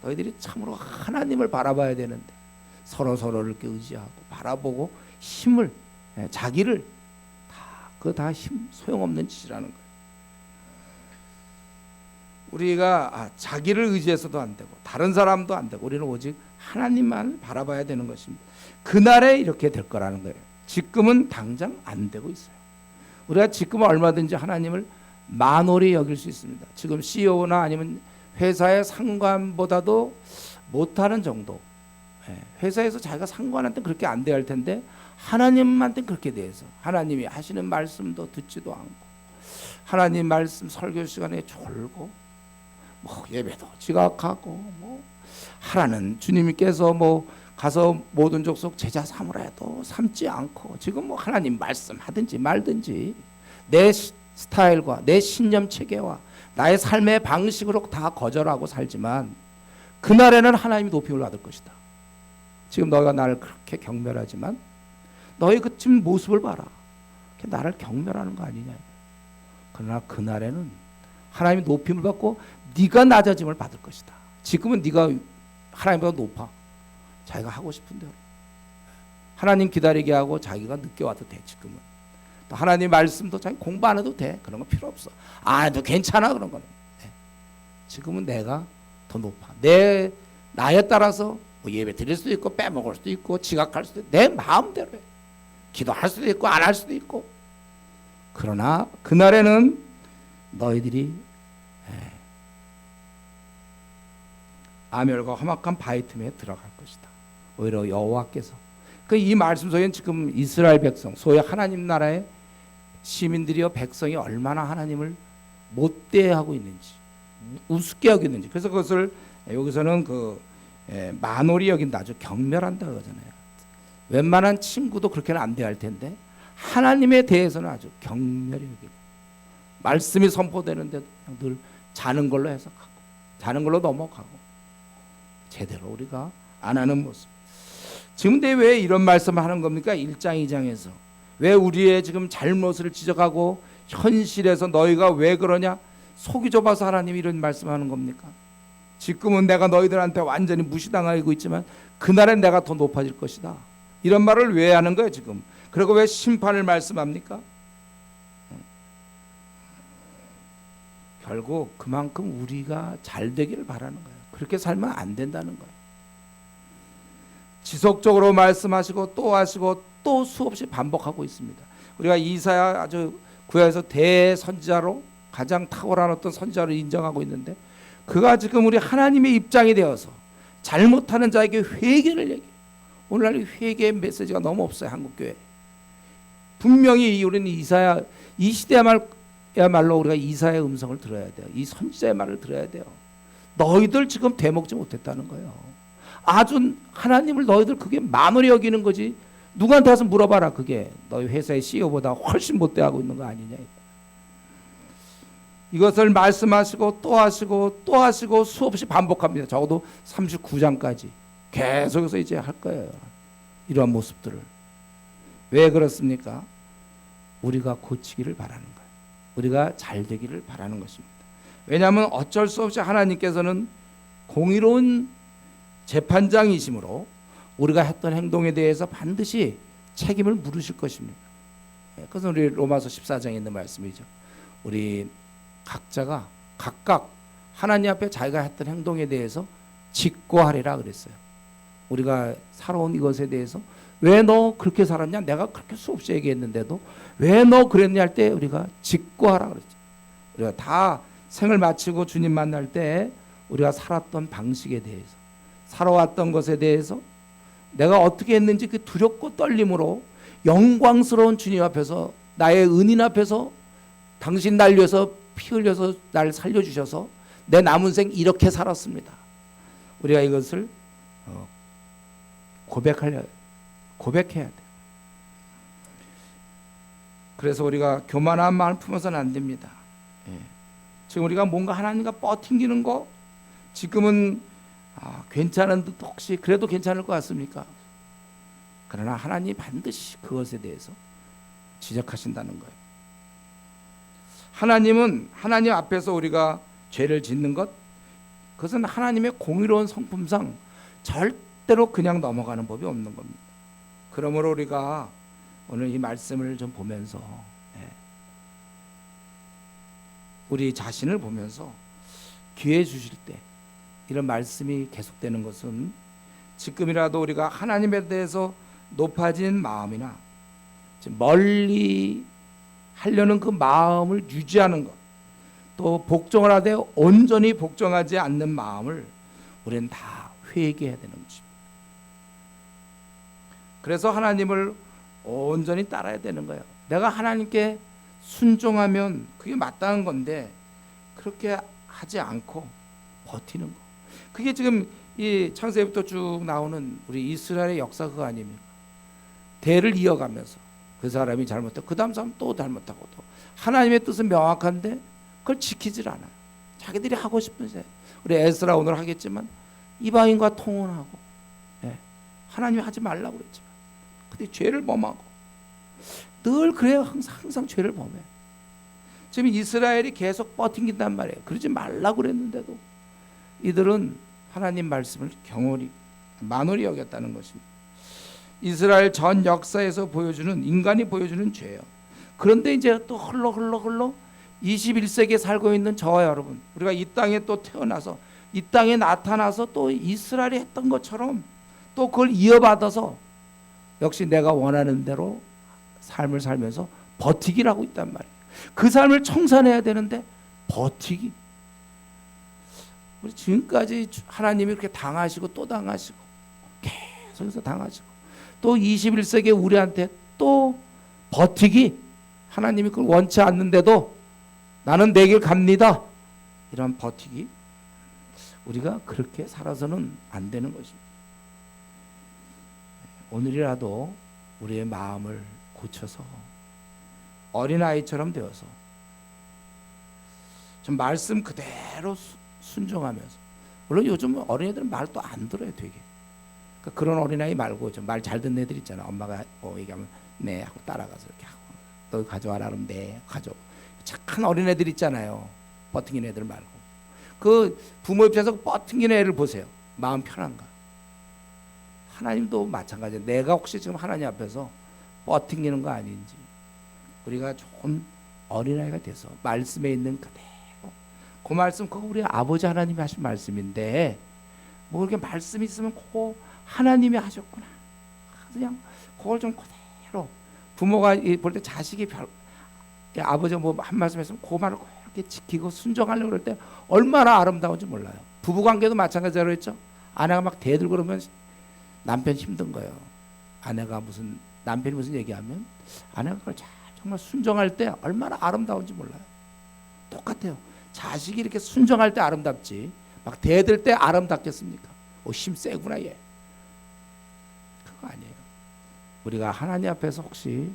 너희들이 참으로 하나님을 바라봐야 되는데 서로를 이렇게 의지하고 바라보고 힘을 자기를 그거 다 힘 소용없는 짓이라는 거예요. 우리가 자기를 의지해서도 안 되고 다른 사람도 안 되고 우리는 오직 하나님만 바라봐야 되는 것입니다. 그날에 이렇게 될 거라는 거예요. 지금은 당장 안 되고 있어요. 우리가 지금은 얼마든지 하나님을 만홀히 여길 수 있습니다. 지금 CEO나 아니면 회사의 상관보다도 못하는 정도. 회사에서 자기가 상관한테 그렇게 안 돼야 할 텐데 하나님한테 그렇게 대해서 하나님이 하시는 말씀도 듣지도 않고 하나님 말씀 설교 시간에 졸고 뭐 예배도 지각하고 뭐 하라는 주님께서 뭐 가서 모든 족속 제자 삼으라 해도 삼지 않고 지금 뭐 하나님 말씀 하든지 말든지 내 스타일과 내 신념 체계와 나의 삶의 방식으로 다 거절하고 살지만 그날에는 하나님이 높임을 받을 것이다. 지금 너희가 나를 그렇게 경멸하지만 너희 그 지금 모습을 봐라. 나를 경멸하는 거 아니냐. 그러나 그날에는 하나님이 높임을 받고 네가 낮아짐을 받을 것이다. 지금은 네가 하나님보다 높아. 자기가 하고 싶은 대로 하나님 기다리게 하고 자기가 늦게 와도 돼. 지금은 또 하나님 말씀도 자기 공부 안 해도 돼. 그런 거 필요 없어. 안 해도 괜찮아. 그런 거는 지금은 내가 더 높아. 내 나에 따라서 뭐 예배 드릴 수도 있고 빼먹을 수도 있고 지각할 수도 있고 내 마음대로 해. 기도할 수도 있고 안 할 수도 있고. 그러나 그날에는 너희들이 아멸과 험악한 바위 틈에 들어갈 것이다. 오히려 여호와께서 이 말씀 속에는 지금 이스라엘 백성 소위 하나님 나라의 시민들이여 백성이 얼마나 하나님을 못대하고 있는지 우습게 여기는지 그래서 그것을 여기서는 만홀히 여긴다 아주 경멸한다 그러잖아요. 웬만한 친구도 그렇게는 안 대할 텐데 하나님에 대해서는 아주 경멸히 여기고 말씀이 선포되는데도 늘 자는 걸로 해석하고 자는 걸로 넘어가고 제대로 우리가 안 하는 모습. 지금 왜 이런 말씀을 하는 겁니까? 1장 2장에서 왜 우리의 지금 잘못을 지적하고 현실에서 너희가 왜 그러냐 속이 좁아서 하나님이 이런 말씀하는 겁니까? 지금은 내가 너희들한테 완전히 무시당하고 있지만 그날엔 내가 더 높아질 것이다. 이런 말을 왜 하는 거예요 지금? 그리고 왜 심판을 말씀합니까? 결국 그만큼 우리가 잘 되기를 바라는 거예요. 그렇게 살면 안 된다는 거예요. 지속적으로 말씀하시고 또 하시고 또 수없이 반복하고 있습니다. 우리가 이사야 아주 구약에서 대선지자로 가장 탁월한 어떤 선지자로 인정하고 있는데 그가 지금 우리 하나님의 입장이 되어서 잘못하는 자에게 회개를 얘기해요. 오늘날 회개의 메시지가 너무 없어요. 한국교회. 분명히 우리는 이사야 이 시대야말로 우리가 이사야의 음성을 들어야 돼요. 이 선지자의 말을 들어야 돼요. 너희들 지금 되먹지 못했다는 거예요. 아주 하나님을 너희들 그게 만홀히 여기는 거지. 누구한테 가서 물어봐라. 그게 너희 회사의 CEO보다 훨씬 못돼하고 있는 거 아니냐. 이것을 말씀하시고 또 하시고 또 하시고 수없이 반복합니다. 적어도 39장까지 계속해서 이제 할 거예요. 이러한 모습들을. 왜 그렇습니까? 우리가 고치기를 바라는 거예요. 우리가 잘 되기를 바라는 것입니다. 왜냐하면 어쩔 수 없이 하나님께서는 공의로운 재판장이시므로 우리가 했던 행동에 대해서 반드시 책임을 물으실 것입니다. 그래서 우리 로마서 14장에 있는 말씀이죠. 우리 각자가 각각 하나님 앞에 자기가 했던 행동에 대해서 직고하리라 그랬어요. 우리가 살아온 이것에 대해서 왜 너 그렇게 살았냐? 내가 그렇게 수없이 얘기했는데도 왜 너 그랬냐 할 때 우리가 직고하라 그랬죠. 우리가 다 생을 마치고 주님 만날 때 우리가 살았던 방식에 대해서 살아왔던 것에 대해서 내가 어떻게 했는지 그 두렵고 떨림으로 영광스러운 주님 앞에서 나의 은인 앞에서 당신 날 위해서 피 흘려서 날 살려주셔서 내 남은 생 이렇게 살았습니다. 우리가 이것을 고백해야 돼요. 그래서 우리가 교만한 마음 품어서는 안 됩니다. 지금 우리가 뭔가 하나님과 뻗팅기는 거 지금은 괜찮은 듯 혹시 그래도 괜찮을 것 같습니까? 그러나 하나님이 반드시 그것에 대해서 지적하신다는 거예요. 하나님은 하나님 앞에서 우리가 죄를 짓는 것 그것은 하나님의 공의로운 성품상 절대로 그냥 넘어가는 법이 없는 겁니다. 그러므로 우리가 오늘 이 말씀을 좀 보면서 우리 자신을 보면서 기회 주실 때 이런 말씀이 계속되는 것은 지금이라도 우리가 하나님에 대해서 높아진 마음이나 멀리 하려는 그 마음을 유지하는 것, 또 복종을 하되 온전히 복종하지 않는 마음을 우리는 다 회개해야 되는 것입니다. 그래서 하나님을 온전히 따라야 되는 거예요. 내가 하나님께 순종하면 그게 마땅한 건데 그렇게 하지 않고 버티는 거. 그게 지금 이 창세기부터 쭉 나오는 우리 이스라엘의 역사 그거 아닙니까? 대를 이어가면서 그 사람이 잘못하고 그 다음 사람 또 잘못하고 또 하나님의 뜻은 명확한데 그걸 지키질 않아요. 자기들이 하고 싶은 새. 우리 에스라 오늘 하겠지만 이방인과 통혼하고 하나님이 하지 말라고 그랬지만 근데 죄를 범하고 늘 그래요. 항상 죄를 범해. 지금 이스라엘이 계속 버팅긴단 말이에요. 그러지 말라고 그랬는데도 이들은 하나님 말씀을 경홀히 만홀히 여겼다는 것입니다. 이스라엘 전 역사에서 보여주는 인간이 보여주는 죄예요. 그런데 이제 또 흘러 21세기에 살고 있는 저와 여러분, 우리가 이 땅에 또 태어나서 이 땅에 나타나서 또 이스라엘이 했던 것처럼 또 그걸 이어받아서 역시 내가 원하는 대로 삶을 살면서 버티기를 하고 있단 말이에요. 그 삶을 청산해야 되는데 버티기. 우리 지금까지 하나님이 그렇게 당하시고 또 당하시고 계속해서 당하시고 또 21세기에 우리한테 또 버티기. 하나님이 그걸 원치 않는데도 나는 내 길 갑니다. 이런 버티기. 우리가 그렇게 살아서는 안 되는 것입니다. 오늘이라도 우리의 마음을 고쳐서 어린아이처럼 되어서 좀 말씀 그대로 순종하면서, 물론 요즘 어린애들은 말도 안 들어요 되게. 그러니까 그런 어린아이 말고 좀 말 잘 듣는 애들 있잖아. 엄마가 얘기하면 네 하고 따라가서 이렇게 하고, 너 가져와라 그러면 네 가져. 착한 어린애들 있잖아요. 버팅기는 애들 말고. 그 부모 입장에서 버팅기는 애를 보세요. 마음 편한가? 하나님도 마찬가지예요. 내가 혹시 지금 하나님 앞에서 버팅기는 거 아닌지, 우리가 좋은 어린아이가 돼서 말씀에 있는 그대로, 그 말씀 그거 우리 아버지 하나님이 하신 말씀인데 뭐 이렇게 말씀이 있으면 그거 하나님이 하셨구나, 그냥 그걸 좀 그대로, 부모가 볼 때 자식이 아버지가 뭐 한 말씀 했으면 그 말을 이렇게 지키고 순종하려고 그럴 때 얼마나 아름다운지 몰라요. 부부관계도 마찬가지로 했죠. 아내가 막 대들고 그러면 남편 힘든 거예요. 남편이 무슨 얘기하면 아내가 그걸 정말 순종할 때 얼마나 아름다운지 몰라요. 똑같아요. 자식이 이렇게 순종할 때 아름답지 막 대들 때 아름답겠습니까? 힘 세구나 얘. 그거 아니에요. 우리가 하나님 앞에서 혹시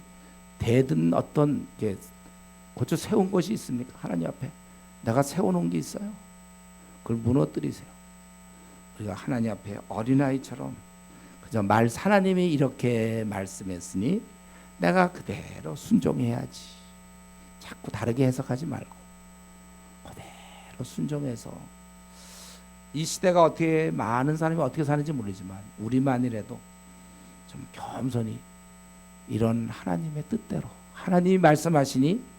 대든 어떤 게 고쳐 세운 것이 있습니까? 하나님 앞에 내가 세워놓은 게 있어요. 그걸 무너뜨리세요. 우리가 하나님 앞에 어린아이처럼 그저 하나님이 이렇게 말씀했으니 내가 그대로 순종해야지. 자꾸 다르게 해석하지 말고 그대로 순종해서, 이 시대가 어떻게 많은 사람이 어떻게 사는지 모르지만 우리만이라도 좀 겸손히 이런 하나님의 뜻대로, 하나님이 말씀하시니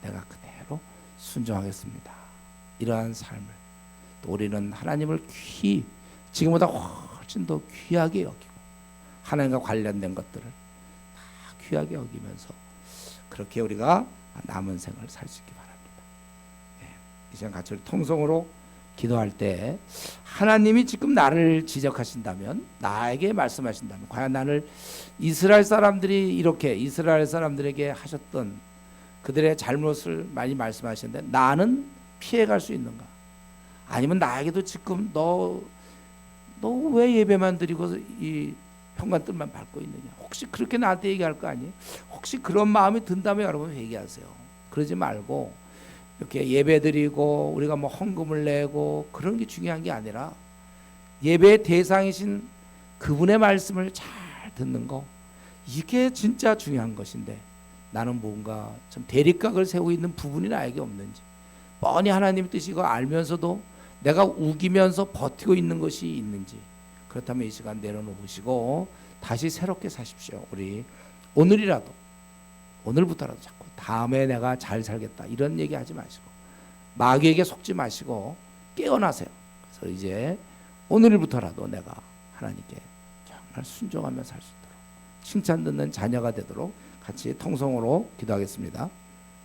내가 그대로 순종하겠습니다. 이러한 삶을 또 우리는 하나님을 지금보다 훨씬 더 귀하게 여기고 하나님과 관련된 것들을 다 귀하게 여기면서 그렇게 우리가 남은 생을 살 수 있기 바랍니다. 이 시간 같이 우리 통성으로 기도할 때 하나님이 지금 나를 지적하신다면, 나에게 말씀하신다면, 과연 나를 이스라엘 사람들이 이렇게 이스라엘 사람들에게 하셨던 그들의 잘못을 많이 말씀하시는데 나는 피해갈 수 있는가? 아니면 나에게도 지금 너 왜 예배만 드리고 이 현관뜰만 밟고 있느냐? 혹시 그렇게 나한테 얘기할 거 아니에요? 혹시 그런 마음이 든다면 여러분 회개하세요. 그러지 말고 이렇게 예배 드리고 우리가 뭐 헌금을 내고 그런 게 중요한 게 아니라 예배의 대상이신 그분의 말씀을 잘 듣는 거, 이게 진짜 중요한 것인데 나는 뭔가 좀 대립각을 세우고 있는 부분이 나에게 없는지, 뻔히 하나님 뜻이고 알면서도 내가 우기면서 버티고 있는 것이 있는지, 그렇다면 이 시간 내려놓으시고 다시 새롭게 사십시오. 우리 오늘부터라도 자꾸 다음에 내가 잘 살겠다 이런 얘기 하지 마시고 마귀에게 속지 마시고 깨어나세요. 그래서 이제 오늘부터라도 내가 하나님께 정말 순종하며 살 수 있도록, 칭찬 듣는 자녀가 되도록 같이 통성으로 기도하겠습니다.